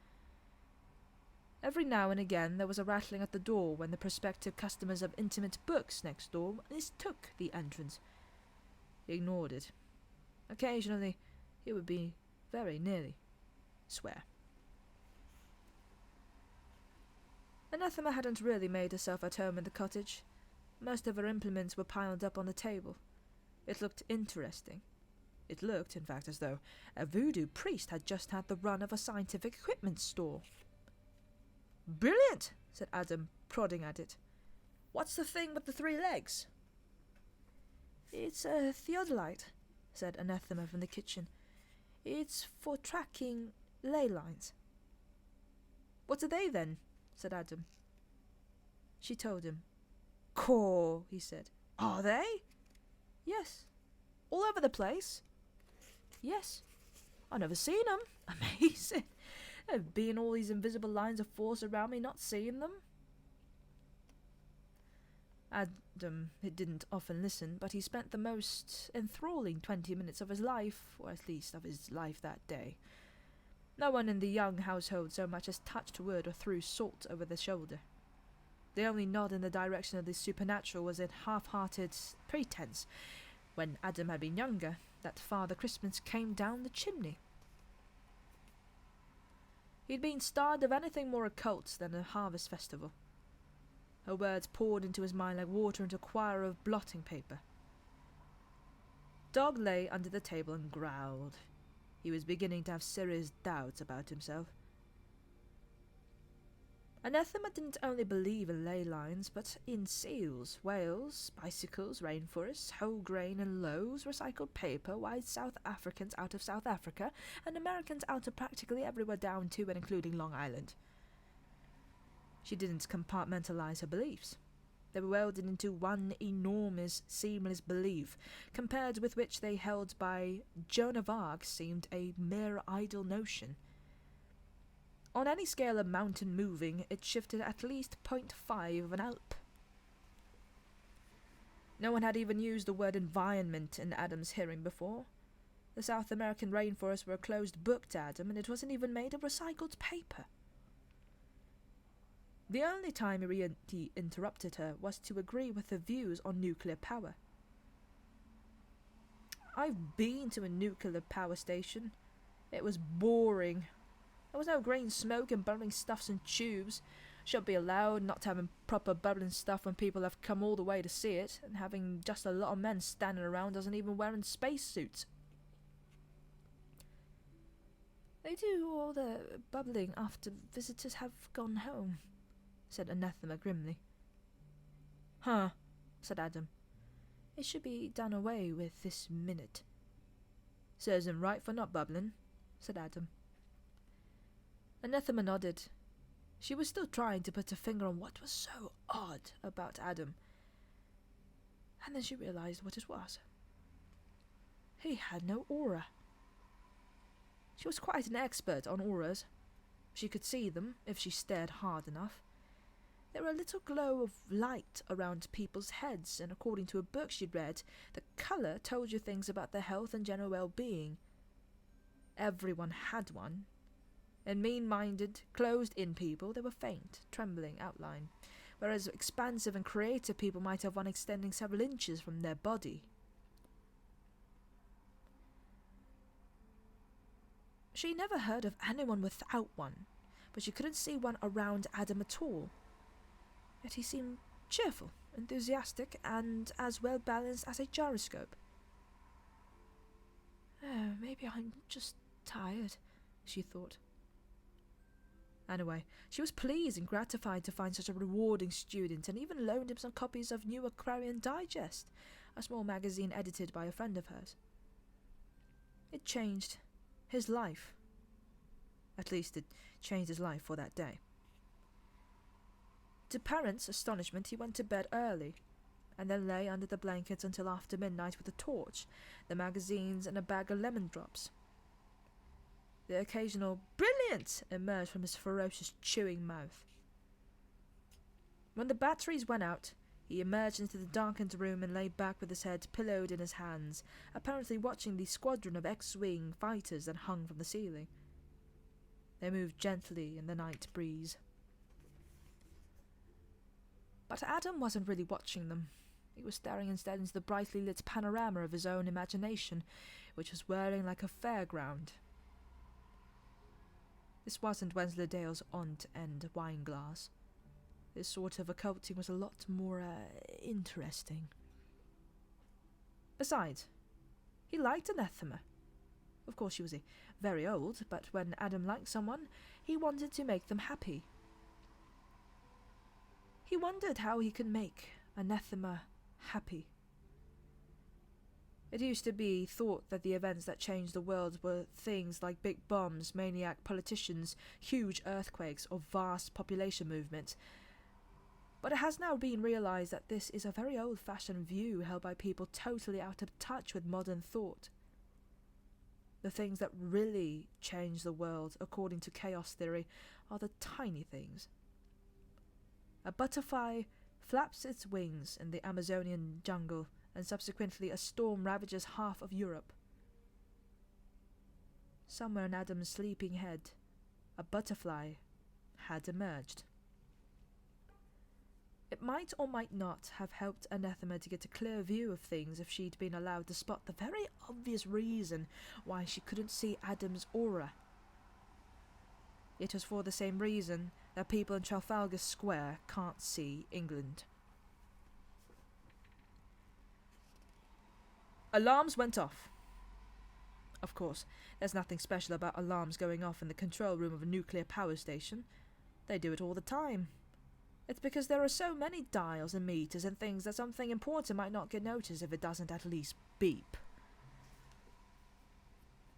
S1: Every now and again there was a rattling at the door when the prospective customers of Intimate Books next door mistook the entrance. He ignored it. Occasionally he would be very nearly swear. Anathema hadn't really made herself at home in the cottage. Most of her implements were piled up on the table. It looked interesting. It looked, in fact, as though a voodoo priest had just had the run of a scientific equipment store. Brilliant, said Adam, prodding at it. What's the thing with the 3 legs? It's a theodolite, said Anathema from the kitchen. It's for tracking ley lines. What are they, then? Said Adam. She told him. Caw, he said. Are they? Yes. All over the place? Yes. I've never seen them. Amazing. There being all these invisible lines of force around me, not seeing them. Adam didn't often listen, but he spent the most enthralling 20 minutes of his life, or at least of his life that day. No one in the Young household so much as touched wood or threw salt over the shoulder. The only nod in the direction of the supernatural was in half-hearted pretense, when Adam had been younger, that Father Christmas came down the chimney. He'd been starved of anything more occult than a harvest festival. Her words poured into his mind like water into a quire of blotting paper. Dog lay under the table and growled. He was beginning to have serious doubts about himself. Anathema didn't only believe in ley lines, but in seals, whales, bicycles, rainforests, whole grain and loaves, recycled paper, white South Africans out of South Africa, and Americans out of practically everywhere down to and including Long Island. She didn't compartmentalize her beliefs. They were welded into one enormous, seamless belief, compared with which they held by Joan of Arc seemed a mere idle notion. On any scale of mountain moving, it shifted at least 0.5 of an alp. No one had even used the word environment in Adam's hearing before. The South American rainforests were a closed book to Adam, and it wasn't even made of recycled paper. The only time he interrupted her was to agree with her views on nuclear power. I've been to a nuclear power station. It was boring. There was no green smoke and bubbling stuffs and tubes. Should be allowed not to have proper bubbling stuff when people have come all the way to see it, and having just a lot of men standing around doesn't even wearing spacesuits. They do all the bubbling after visitors have gone home, said Anathema grimly. Huh, said Adam. It should be done away with this minute. Serves him right for not bubbling, said Adam. Anathema nodded. She was still trying to put her finger on what was so odd about Adam. And then she realized what it was. He had no aura. She was quite an expert on auras. She could see them if she stared hard enough. There were a little glow of light around people's heads, and according to a book she'd read, the colour told you things about their health and general well-being. Everyone had one. In mean-minded, closed-in people, they were faint, trembling outline, whereas expansive and creative people might have one extending several inches from their body. She never heard of anyone without one, but she couldn't see one around Adam at all. Yet he seemed cheerful, enthusiastic, and as well-balanced as a gyroscope. Oh, maybe I'm just tired, she thought. Anyway, she was pleased and gratified to find such a rewarding student, and even loaned him some copies of New Aquarian Digest, a small magazine edited by a friend of hers. It changed his life. At least it changed his life for that day. To Parent's astonishment, he went to bed early, and then lay under the blankets until after midnight with a torch, the magazines, and a bag of lemon drops. The occasional "Brilliant!" emerged from his ferocious chewing mouth. When the batteries went out, he emerged into the darkened room and lay back with his head pillowed in his hands, apparently watching the squadron of X-wing fighters that hung from the ceiling. They moved gently in the night breeze. But Adam wasn't really watching them. He was staring instead into the brightly lit panorama of his own imagination, which was whirling like a fairground. This wasn't Wensleydale's on-end wine glass. This sort of occulting was a lot more interesting. Besides, he liked Anathema. Of course, she was very old, but when Adam liked someone, he wanted to make them happy. He wondered how he could make Anathema happy. It used to be thought that the events that changed the world were things like big bombs, maniac politicians, huge earthquakes, or vast population movements. But it has now been realized that this is a very old-fashioned view held by people totally out of touch with modern thought. The things that really change the world, according to chaos theory, are the tiny things. A butterfly flaps its wings in the Amazonian jungle, and subsequently a storm ravages half of Europe. Somewhere in Adam's sleeping head, a butterfly had emerged. It might or might not have helped Anathema to get a clear view of things if she'd been allowed to spot the very obvious reason why she couldn't see Adam's aura. It was for the same reason that people in Trafalgar Square can't see England. Alarms went off. Of course, there's nothing special about alarms going off in the control room of a nuclear power station. They do it all the time. It's because there are so many dials and meters and things that something important might not get noticed if it doesn't at least beep.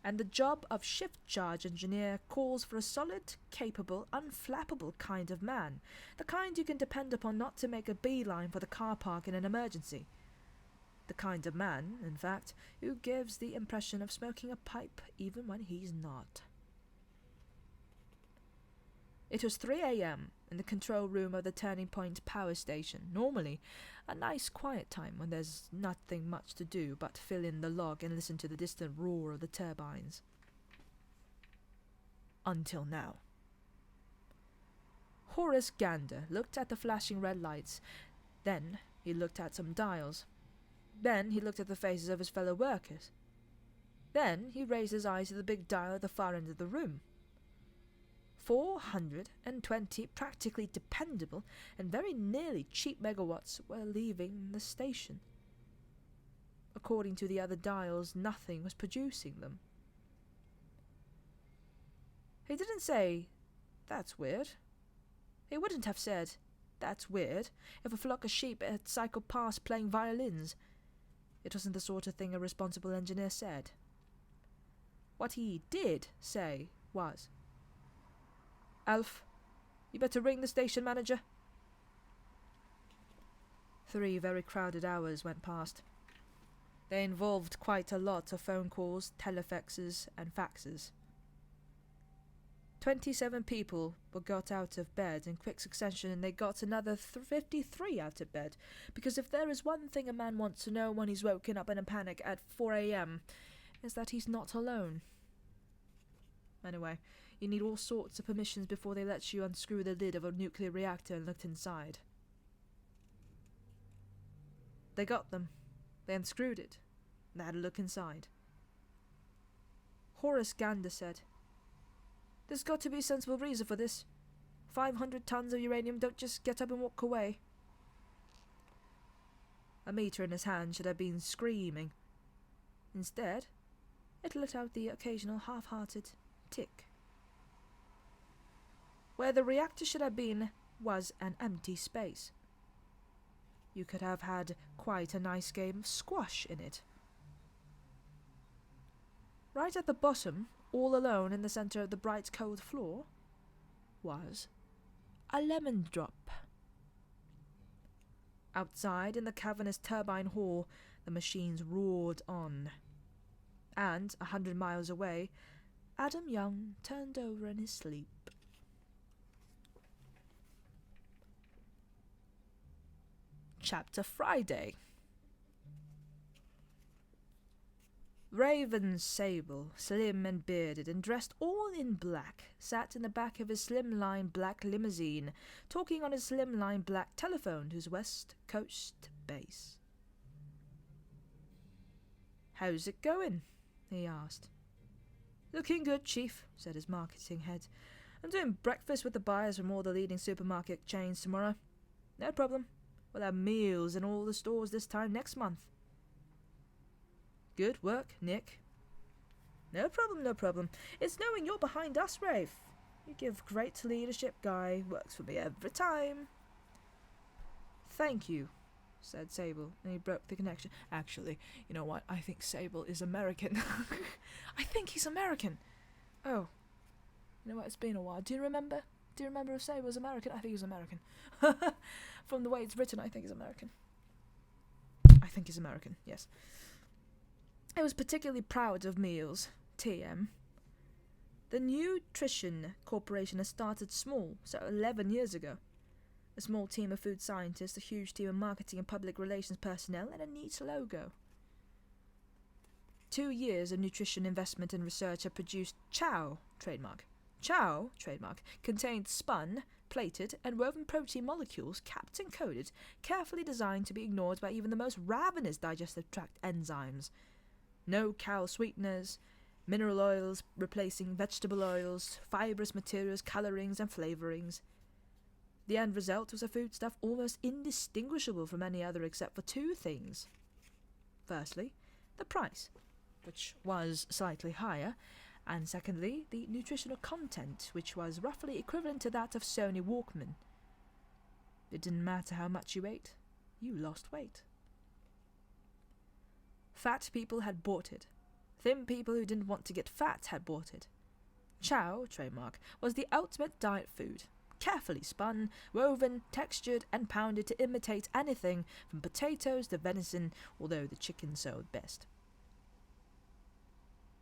S1: And the job of shift charge engineer calls for a solid, capable, unflappable kind of man, the kind you can depend upon not to make a beeline for the car park in an emergency. The kind of man, in fact, who gives the impression of smoking a pipe even when he's not. It was 3 a.m. in the control room of the Turning Point power station, normally a nice quiet time when there's nothing much to do but fill in the log and listen to the distant roar of the turbines. Until now. Horace Gander looked at the flashing red lights. Then he looked at some dials. Then he looked at the faces of his fellow workers. Then he raised his eyes to the big dial at the far end of the room. 420 practically dependable and very nearly cheap megawatts were leaving the station. According to the other dials, nothing was producing them. He didn't say, "That's weird." He wouldn't have said, "That's weird," if a flock of sheep had cycled past playing violins. It wasn't the sort of thing a responsible engineer said. What he did say was, "Alf, you better ring the station manager." 3 very crowded hours went past. They involved quite a lot of phone calls, telefexes, and faxes. 27 people were got out of bed in quick succession, and they got another 53 out of bed, because if there is one thing a man wants to know when he's woken up in a panic at 4 a.m, is that he's not alone. Anyway, you need all sorts of permissions before they let you unscrew the lid of a nuclear reactor and look inside. They got them. They unscrewed it. They had a look inside. Horace Gander said, "There's got to be a sensible reason for this. 500 tons of uranium don't just get up and walk away." A meter in his hand should have been screaming. Instead, it let out the occasional half-hearted tick. Where the reactor should have been was an empty space. You could have had quite a nice game of squash in it. Right at the bottom, all alone in the center of the bright cold floor, was a lemon drop. Outside in the cavernous turbine hall, the machines roared on. And, 100 miles away, Adam Young turned over in his sleep. Chapter Friday. Raven Sable, slim and bearded and dressed all in black, sat in the back of his slimline black limousine, talking on his slimline black telephone to his West Coast base. "How's it going?" he asked. "Looking good, Chief," said his marketing head. "I'm doing breakfast with the buyers from all the leading supermarket chains tomorrow. No problem. We'll have meals in all the stores this time next month." "Good work, Nick." No problem, no problem. It's knowing you're behind us, Rafe. You give great leadership, Guy. Works for me every time." "Thank you," said Sable, and he broke the connection. "Actually, you know what? I think Sable is American." "I think he's American." "Oh. You know what? It's been a while. Do you remember? Do you remember if Sable was American?" "I think he's American." "From the way it's written, I think he's American." "I think he's American, yes." I was particularly proud of meals, TM. The Nutrition Corporation has started small, so 11 years ago. A small team of food scientists, a huge team of marketing and public relations personnel, and a neat logo. 2 years of nutrition investment and research have produced Chow, trademark. Chow, trademark, contained spun, plated, and woven protein molecules capped and coated, carefully designed to be ignored by even the most ravenous digestive tract enzymes. No cow sweeteners, mineral oils replacing vegetable oils, fibrous materials, colorings, and flavorings. The end result was a foodstuff almost indistinguishable from any other except for 2 things. Firstly, the price, which was slightly higher, and secondly, the nutritional content, which was roughly equivalent to that of Sony Walkman. It didn't matter how much you ate, you lost weight. Fat people had bought it. Thin people who didn't want to get fat had bought it. Chow, trademark, was the ultimate diet food. Carefully spun, woven, textured, and pounded to imitate anything from potatoes to venison, although the chicken sold best.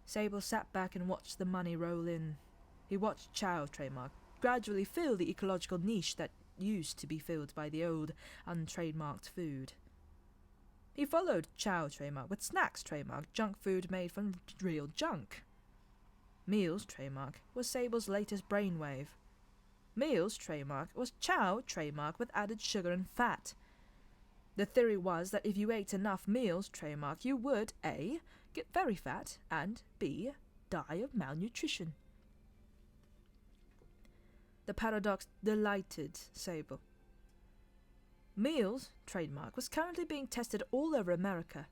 S1: Sable sat back and watched the money roll in. He watched Chow, trademark, gradually fill the ecological niche that used to be filled by the old, untrademarked food. He followed Chow, trademark, with Snacks, trademark, junk food made from real junk. Meals, trademark, was Sable's latest brainwave. Meals, trademark, was Chow, trademark, with added sugar and fat. The theory was that if you ate enough meals, trademark, you would A. get very fat, and B. die of malnutrition. The paradox delighted Sable. Meals, trademark, was currently being tested all over America.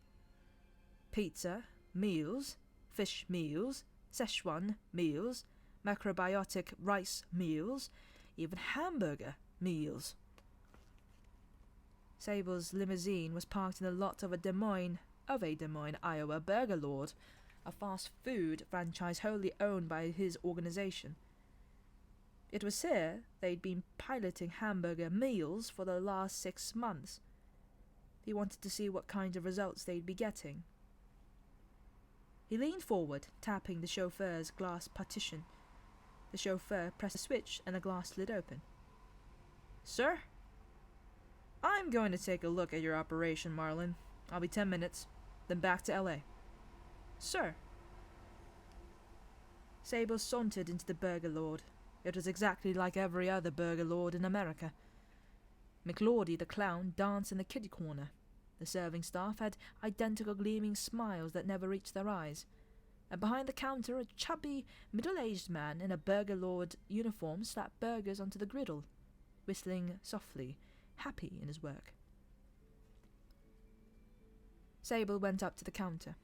S1: Pizza, meals, fish meals, Szechuan meals, macrobiotic rice meals, even hamburger meals. Sable's limousine was parked in the lot of a Des Moines, Iowa burger lord, a fast food franchise wholly owned by his organization. It was here they'd been piloting hamburger meals for the last 6 months. He wanted to see what kind of results they'd be getting. He leaned forward, tapping the chauffeur's glass partition. The chauffeur pressed a switch and the glass slid open. "Sir? I'm going to take a look at your operation, Marlin. I'll be 10 minutes, then back to L.A. Sir." Sable sauntered into the burger lord. It was exactly like every other burger lord in America. McLordy the clown danced in the kitty corner. The serving staff had identical gleaming smiles that never reached their eyes. And behind the counter, a chubby, middle-aged man in a burger lord uniform slapped burgers onto the griddle, whistling softly, happy in his work. Sable went up to the counter.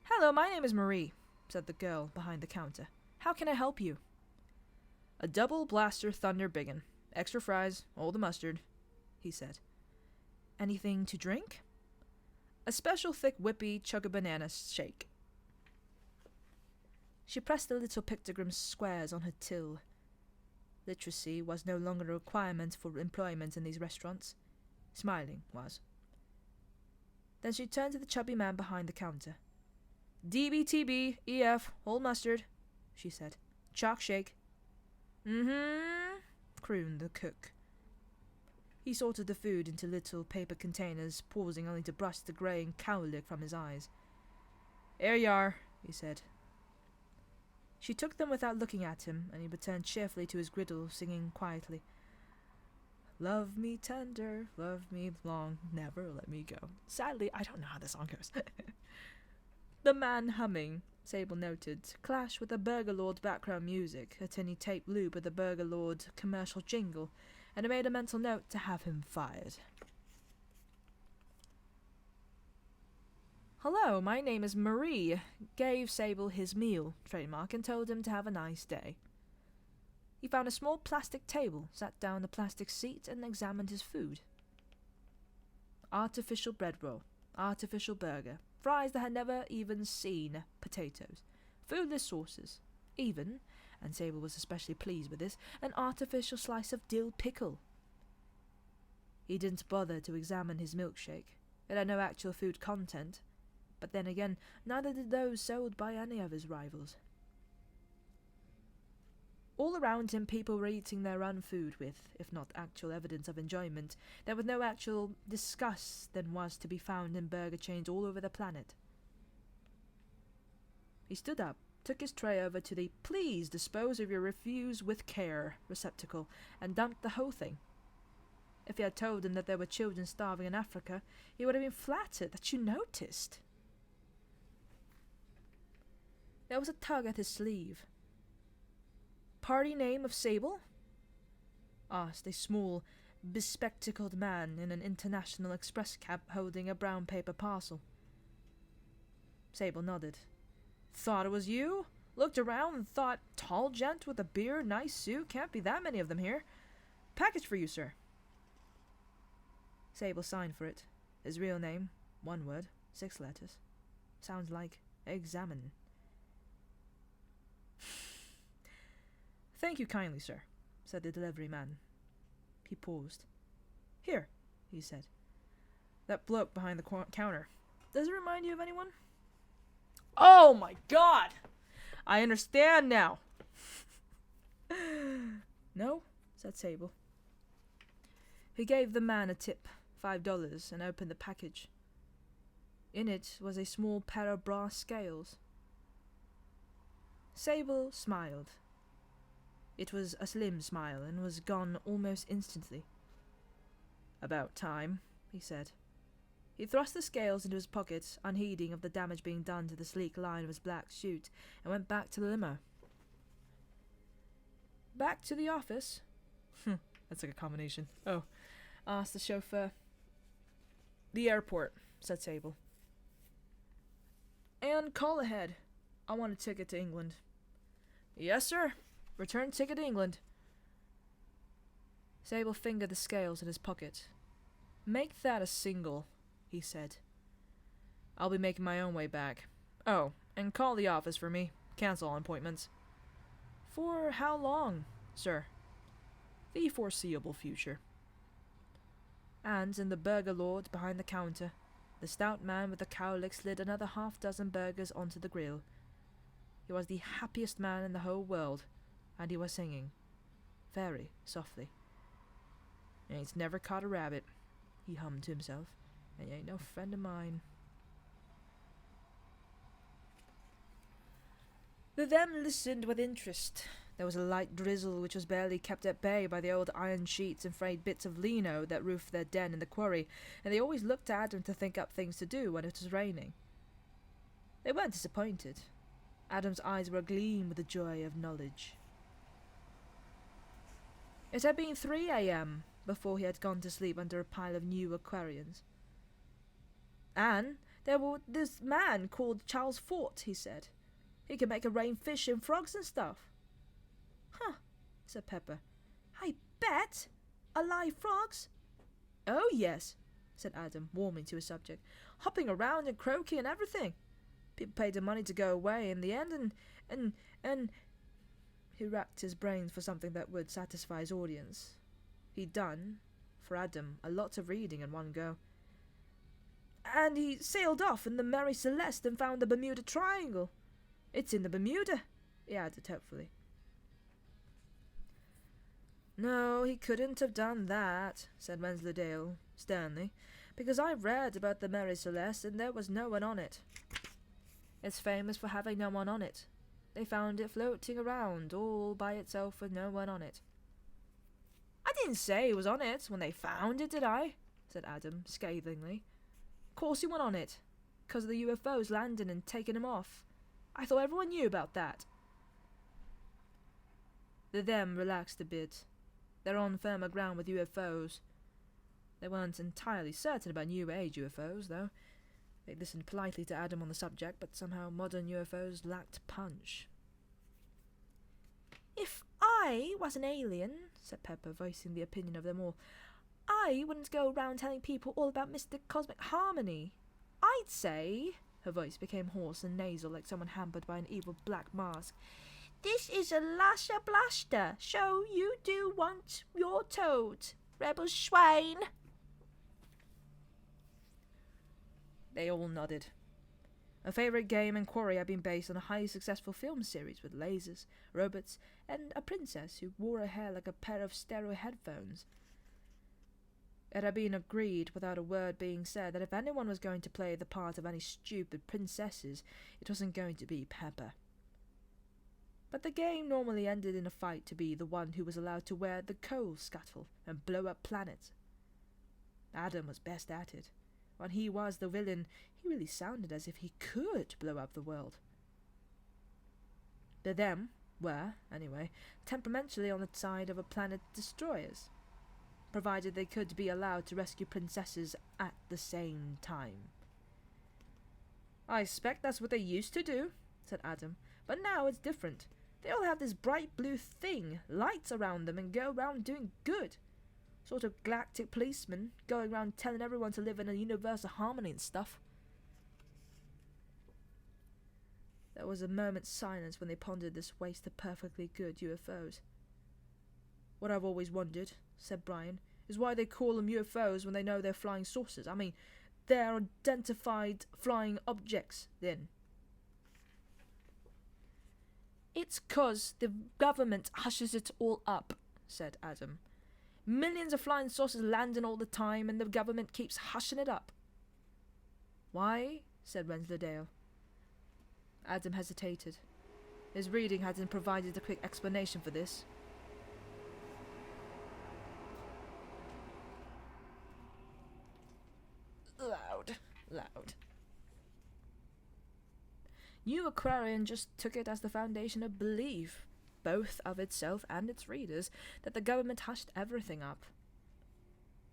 S1: "Hello, my name is Marie," said the girl behind the counter. "How can I help you?" "A double blaster thunder biggin. Extra fries, all the mustard," he said. "Anything to drink?" "A special thick whippy chug-a-banana shake." She pressed the little pictogram squares on her till. Literacy was no longer a requirement for employment in these restaurants. Smiling was. Then she turned to the chubby man behind the counter. "DBTB, EF, whole mustard," she said. "Chalk shake." "Mm-hmm," crooned the cook. He sorted the food into little paper containers, pausing only to brush the greying cowlick from his eyes. "Here you are," he said. She took them without looking at him, and he returned cheerfully to his griddle, singing quietly, "Love me tender, love me long, never let me go." Sadly, I don't know how the song goes. The man humming, Sable noted, clashed with the Burger Lord background music, a tinny tape loop with the Burger Lord commercial jingle, and it made a mental note to have him fired. "Hello, my name is Marie," gave Sable his meal, trademark, and told him to have a nice day. He found a small plastic table, sat down on the plastic seat, and examined his food. Artificial bread roll, artificial burger, fries that had never even seen potatoes, foodless sauces, even, and Sable was especially pleased with this, an artificial slice of dill pickle. He didn't bother to examine his milkshake. It had no actual food content, but then again, neither did those sold by any of his rivals. All around him people were eating their own food with, if not actual evidence of enjoyment, there was no actual disgust than was to be found in burger chains all over the planet. He stood up, took his tray over to the "Please dispose of your refuse with care" receptacle, and dumped the whole thing. If he had told him that there were children starving in Africa, he would have been flattered that you noticed. There was a tug at his sleeve. "Party name of Sable?" asked a small, bespectacled man in an International Express cap holding a brown paper parcel. Sable nodded. "Thought it was you. Looked around and thought, tall gent with a beard, nice suit, can't be that many of them here. Package for you, sir." Sable signed for it. His real name, 1 word, 6 letters. Sounds like examine. Thank you kindly, sir, said the delivery man. He paused. Here, he said. That bloke behind the counter. Does it remind you of anyone? Oh my god! I understand now. No, said Sable. He gave the man a tip, $5, and opened the package. In it was a small pair of brass scales. Sable smiled. It was a slim smile and was gone almost instantly. About time, he said. He thrust the scales into his pocket, unheeding of the damage being done to the sleek line of his black suit, and went back to the limo. Back to the office? That's like a combination. Oh, asked the chauffeur. The airport, said Sable. And call ahead. I want a ticket to England. Yes, sir. Return ticket to England. Sable fingered the scales in his pocket. Make that a single, he said. I'll be making my own way back. Oh, and call the office for me. Cancel all appointments. For how long, sir? The foreseeable future. And in the burger lord behind the counter, the stout man with the cowlick slid another half-dozen burgers onto the grill. He was the happiest man in the whole world, and he was singing, very softly. Ain't never caught a rabbit, he hummed to himself, and you ain't no friend of mine. The them listened with interest. There was a light drizzle which was barely kept at bay by the old iron sheets and frayed bits of lino that roofed their den in the quarry, and they always looked at Adam to think up things to do when it was raining. They weren't disappointed. Adam's eyes were agleam with the joy of knowledge. It had been 3 a.m. before he had gone to sleep under a pile of new aquariums. And there was this man called Charles Fort, he said. He can make it rain fish and frogs and stuff. Huh, said Pepper. I bet. Alive frogs? Oh, yes, said Adam, warming to his subject. Hopping around and croaking and everything. People paid the money to go away in the end, and he racked his brains for something that would satisfy his audience. He'd done, for Adam, a lot of reading in one go. And he sailed off in the Mary Celeste and found the Bermuda Triangle. It's in the Bermuda, he added hopefully. No, he couldn't have done that, said Wensleydale sternly, because I read about the Mary Celeste and there was no one on it. It's famous for having no one on it. They found it floating around all by itself with no one on it. I didn't say it was on it when they found it, did I? Said Adam scathingly. Of course he went on it, 'cause of the UFOs landing and taking him off. I thought everyone knew about that. The them relaxed a bit. They're on firmer ground with UFOs. They weren't entirely certain about New Age UFOs, though. They listened politely to Adam on the subject, but somehow modern UFOs lacked punch. If I was an alien, said Pepper, voicing the opinion of them all, I wouldn't go around telling people all about mystic cosmic harmony. I'd say, her voice became hoarse and nasal like someone hampered by an evil black mask, this is a lasher blaster, so you do want your toad, rebel swine. They all nodded. A favourite game and quarry had been based on a highly successful film series with lasers, robots, and a princess who wore her hair like a pair of stereo headphones. It had been agreed, without a word being said, that if anyone was going to play the part of any stupid princesses, it wasn't going to be Pepper. But the game normally ended in a fight to be the one who was allowed to wear the coal scuttle and blow up planets. Adam was best at it. When he was the villain, he really sounded as if he could blow up the world. The them were, anyway, temperamentally on the side of a planet destroyers, provided they could be allowed to rescue princesses at the same time. I expect that's what they used to do, said Adam, but now it's different. They all have this bright blue thing, lights around them, and go around doing good. Sort of galactic policemen, going around telling everyone to live in a universal harmony and stuff. There was a moment's silence when they pondered this waste of perfectly good UFOs. "What I've always wondered," said Brian, "is why they call them UFOs when they know they're flying saucers. I mean, they're identified flying objects, then." "It's 'cause the government hushes it all up," said Adam. "Millions of flying saucers landing all the time, and the government keeps hushing it up." "Why?" said Wensleydale. Adam hesitated. His reading hadn't provided a quick explanation for this. Loud. New Aquarian just took it as the foundation of belief, both of itself and its readers, that the government hushed everything up.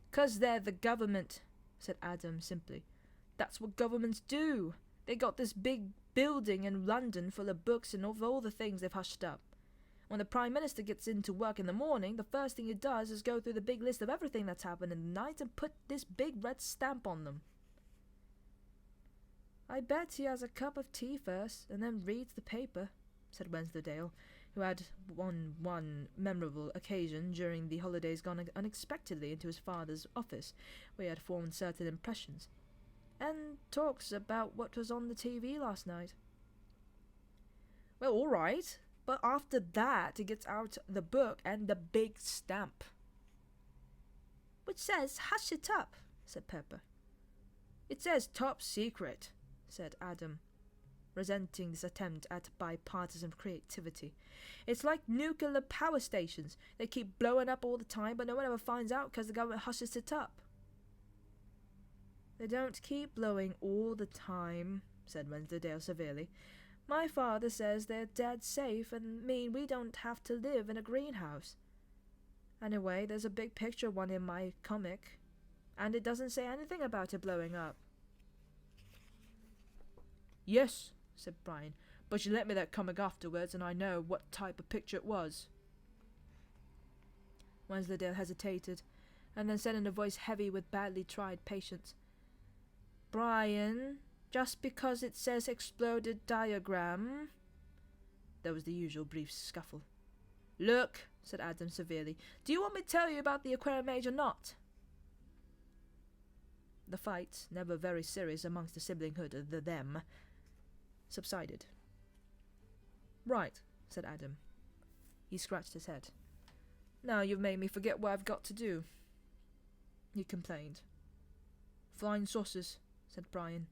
S1: "'Cause they're the government," said Adam simply. "That's what governments do. They got this big building in London full of books and of all the things they've hushed up. When the Prime Minister gets into work in the morning, the first thing he does is go through the big list of everything that's happened in the night and put this big red stamp on them." "I bet he has a cup of tea first, and then reads the paper," said Wensleydale, who had on one memorable occasion during the holidays gone unexpectedly into his father's office, where he had formed certain impressions, "and talks about what was on the TV last night." "Well, all right, but after that he gets out the book and the big stamp." "Which says, 'Hush it up,'" said Pepper. "It says 'Top Secret,'" said Adam, resenting this attempt at bipartisan creativity. "It's like nuclear power stations. They keep blowing up all the time, but no one ever finds out because the government hushes it up." "They don't keep blowing all the time," said Wensleydale severely. "My father says they're dead safe and mean we don't have to live in a greenhouse. Anyway, there's a big picture one in my comic, and it doesn't say anything about it blowing up." "Yes," said Brian, "but you lent me that comic afterwards, and I know what type of picture it was." Wensleydale hesitated, and then said in a voice heavy with badly tried patience, "Brian, just because it says exploded diagram—" There was the usual brief scuffle. "Look," said Adam severely, "do you want me to tell you about the Aquarium Age or not?" The fight, never very serious amongst the siblinghood of the them, subsided. "Right," said Adam. He scratched his head. "Now you've made me forget what I've got to do," he complained. "Flying saucers," said Brian.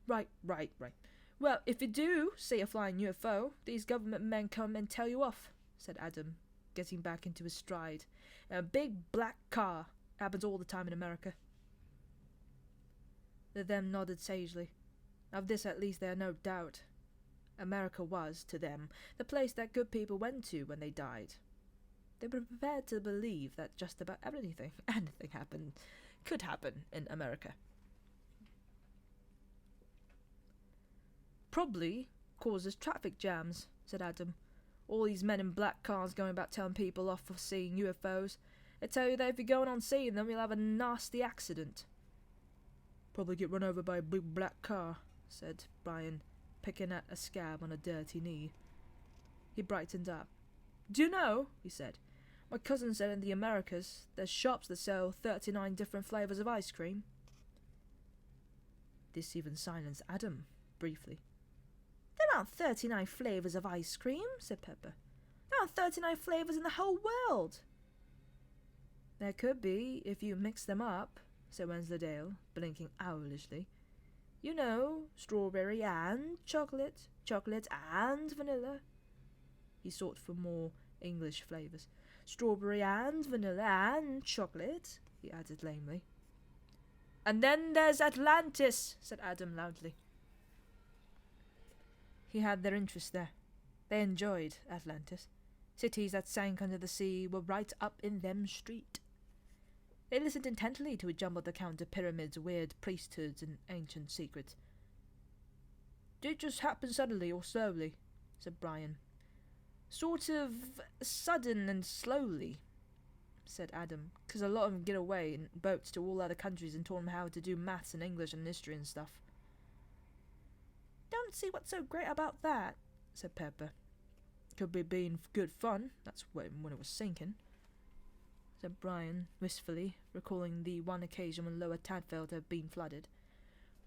S1: Right. Well, if you do see a flying UFO, these government men come and tell you off," said Adam, getting back into his stride. "A big black car. Happens all the time in America." The them nodded sagely. Of this at least they had no doubt. America was, to them, the place that good people went to when they died. They were prepared to believe that just about anything could happen in America. "Probably causes traffic jams," said Adam. "All these men in black cars going about telling people off for seeing UFOs. They tell you that if you're going on seeing them, you'll have a nasty accident." "Probably get run over by a big black car," said Brian, picking at a scab on a dirty knee. He brightened up. "Do you know," he said, "my cousin said in the Americas there's shops that sell 39 different flavours of ice cream." This even silenced Adam, briefly. "There aren't 39 flavours of ice cream," said Pepper. "There aren't 39 flavours in the whole world." "There could be, if you mix them up," said Wensleydale, blinking owlishly. "You know, strawberry and chocolate, chocolate and vanilla." He sought for more English flavours. "Strawberry and vanilla and chocolate," he added lamely. "And then there's Atlantis," said Adam loudly. He had their interest there. They enjoyed Atlantis. Cities that sank under the sea were right up in them street. They listened intently to a jumbled account of pyramids, weird priesthoods, and ancient secrets. "Did it just happen suddenly or slowly?" said Brian. "Sort of sudden and slowly," said Adam, "'cause a lot of them get away in boats to all other countries and taught them how to do maths and English and history and stuff." Don't see what's so great about that, said Pepper. Could be being good fun, that's when it was sinking, said Brian wistfully, recalling the one occasion when Lower Tadfield had been flooded.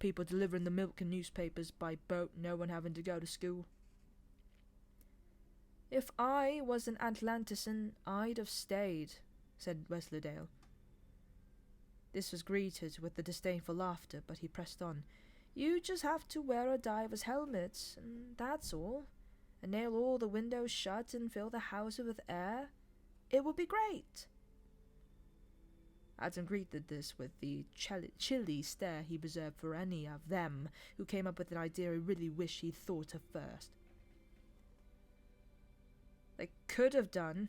S1: People delivering the milk and newspapers by boat, no one having to go to school. If I was an Atlantisan, I'd have stayed, said Wensleydale. This was greeted with the disdainful laughter, but he pressed on. You just have to wear a diver's helmet, and that's all. And nail all the windows shut and fill the house with air. It would be great. Adam greeted this with the chilly stare he reserved for any of them who came up with an idea he really wished he'd thought of first. They could have done,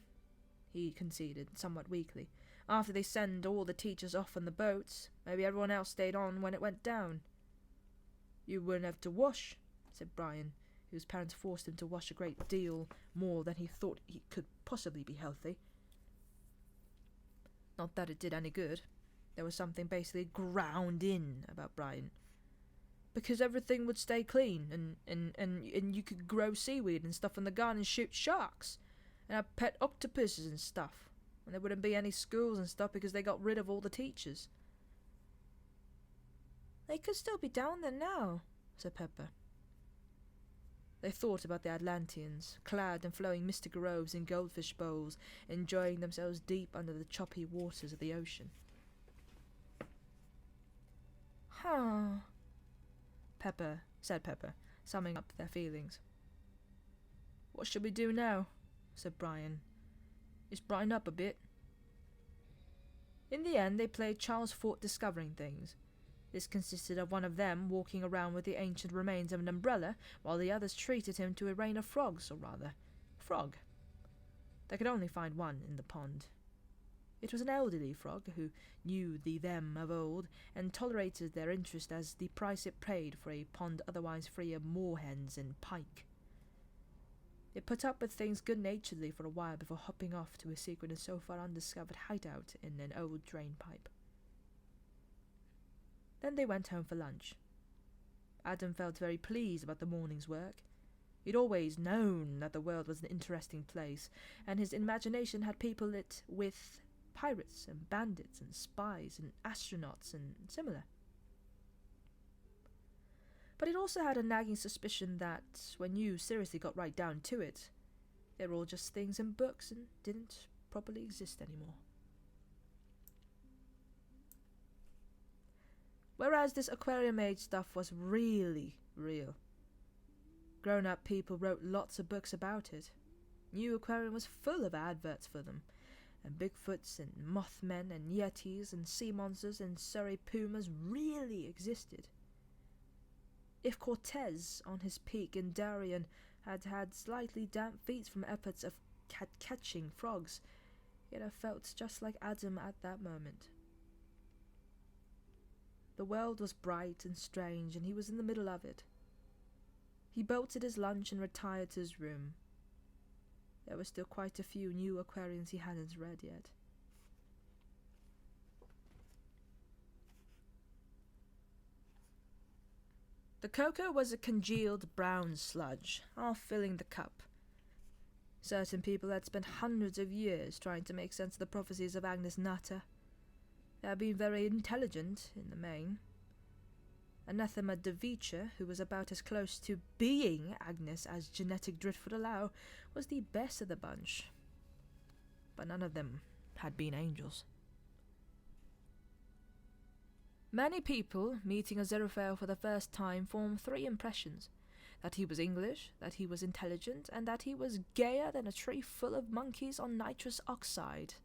S1: he conceded, somewhat weakly. After they send all the teachers off on the boats, maybe everyone else stayed on when it went down. You wouldn't have to wash, said Brian, whose parents forced him to wash a great deal more than he thought he could possibly be healthy. Not that it did any good. There was something basically ground in about Brian. Because everything would stay clean, and you could grow seaweed and stuff in the garden and shoot sharks, and have pet octopuses and stuff. And there wouldn't be any schools and stuff because they got rid of all the teachers. They could still be down there now, said Pepper. They thought about the Atlanteans, clad in flowing mystic robes and goldfish bowls, enjoying themselves deep under the choppy waters of the ocean. Huh, said Pepper, summing up their feelings. What should we do now? Said Brian. Is Brian up a bit? In the end, they played Charles Fort Discovering Things. This consisted of one of them walking around with the ancient remains of an umbrella, while the others treated him to a rain of frogs, or rather, frog. They could only find one in the pond. It was an elderly frog who knew the them of old, and tolerated their interest as the price it paid for a pond otherwise free of moorhens and pike. It put up with things good-naturedly for a while before hopping off to a secret and so far undiscovered hideout in an old drain pipe. Then they went home for lunch. Adam felt very pleased about the morning's work. He'd always known that the world was an interesting place, and his imagination had peopled it with pirates and bandits and spies and astronauts and similar. But it also had a nagging suspicion that, when you seriously got right down to it, they were all just things in books and didn't properly exist anymore. Whereas this aquarium age stuff was really real. Grown-up people wrote lots of books about it. New Aquarium was full of adverts for them, and Bigfoots and Mothmen and Yetis and sea monsters and Surrey pumas really existed. If Cortez, on his peak in Darien, had had slightly damp feet from efforts of catching frogs, he'd have felt just like Adam at that moment. The world was bright and strange, and he was in the middle of it. He bolted his lunch and retired to his room. There were still quite a few new Aquarians he hadn't read yet. The cocoa was a congealed brown sludge, half filling the cup. Certain people had spent hundreds of years trying to make sense of the prophecies of Agnes Nutter. They had been very intelligent, in the main. Anathema Devicha, who was about as close to being Agnes as genetic drift would allow, was the best of the bunch. But none of them had been angels. Many people, meeting Aziraphale for the first time, formed three impressions: that he was English, that he was intelligent, and that he was gayer than a tree full of monkeys on nitrous oxide.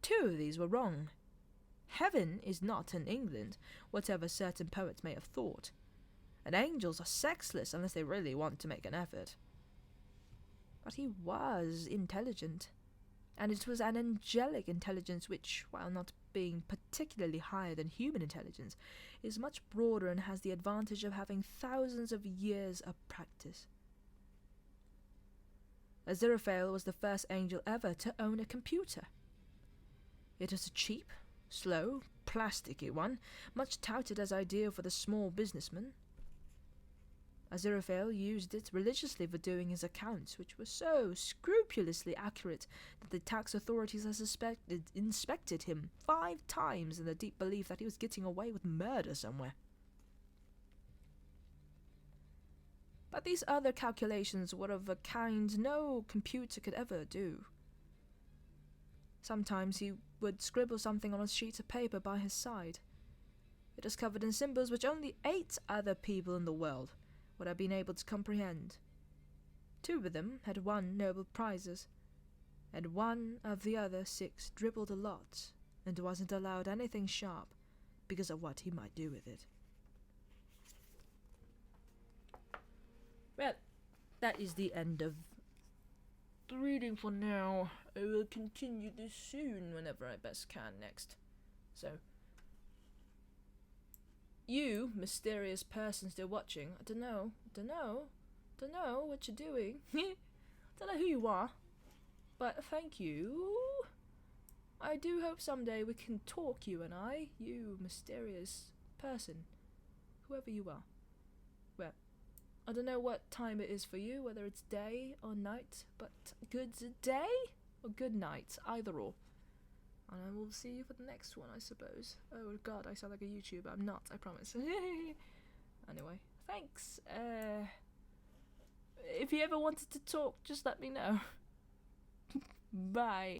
S1: Two of these were wrong. Heaven is not in England, whatever certain poets may have thought, and angels are sexless unless they really want to make an effort. But he was intelligent, and it was an angelic intelligence which, while not being particularly higher than human intelligence, is much broader and has the advantage of having thousands of years of practice. Aziraphale was the first angel ever to own a computer. It was a cheap, slow, plasticky one, much touted as ideal for the small businessman. Aziraphale used it religiously for doing his accounts, which were so scrupulously accurate that the tax authorities inspected him 5 times in the deep belief that he was getting away with murder somewhere. But these other calculations were of a kind no computer could ever do. Sometimes he would scribble something on a sheet of paper by his side. It was covered in symbols which only 8 other people in the world would have been able to comprehend. 2 of them had won Nobel Prizes, and 1 of the other 6 dribbled a lot and wasn't allowed anything sharp because of what he might do with it. Well, that is the end of the reading for now. I will continue this soon whenever I best can next. So, you, mysterious person still watching, I don't know what you're doing. Don't know who you are, but thank you. I do hope someday we can talk, you and I, you mysterious person, whoever you are. Well, I don't know what time it is for you, whether it's day or night, but good day or good night, either or. And I will see you for the next one, I suppose. Oh god, I sound like a YouTuber. I'm not, I promise. Anyway, thanks. If you ever wanted to talk, just let me know. Bye.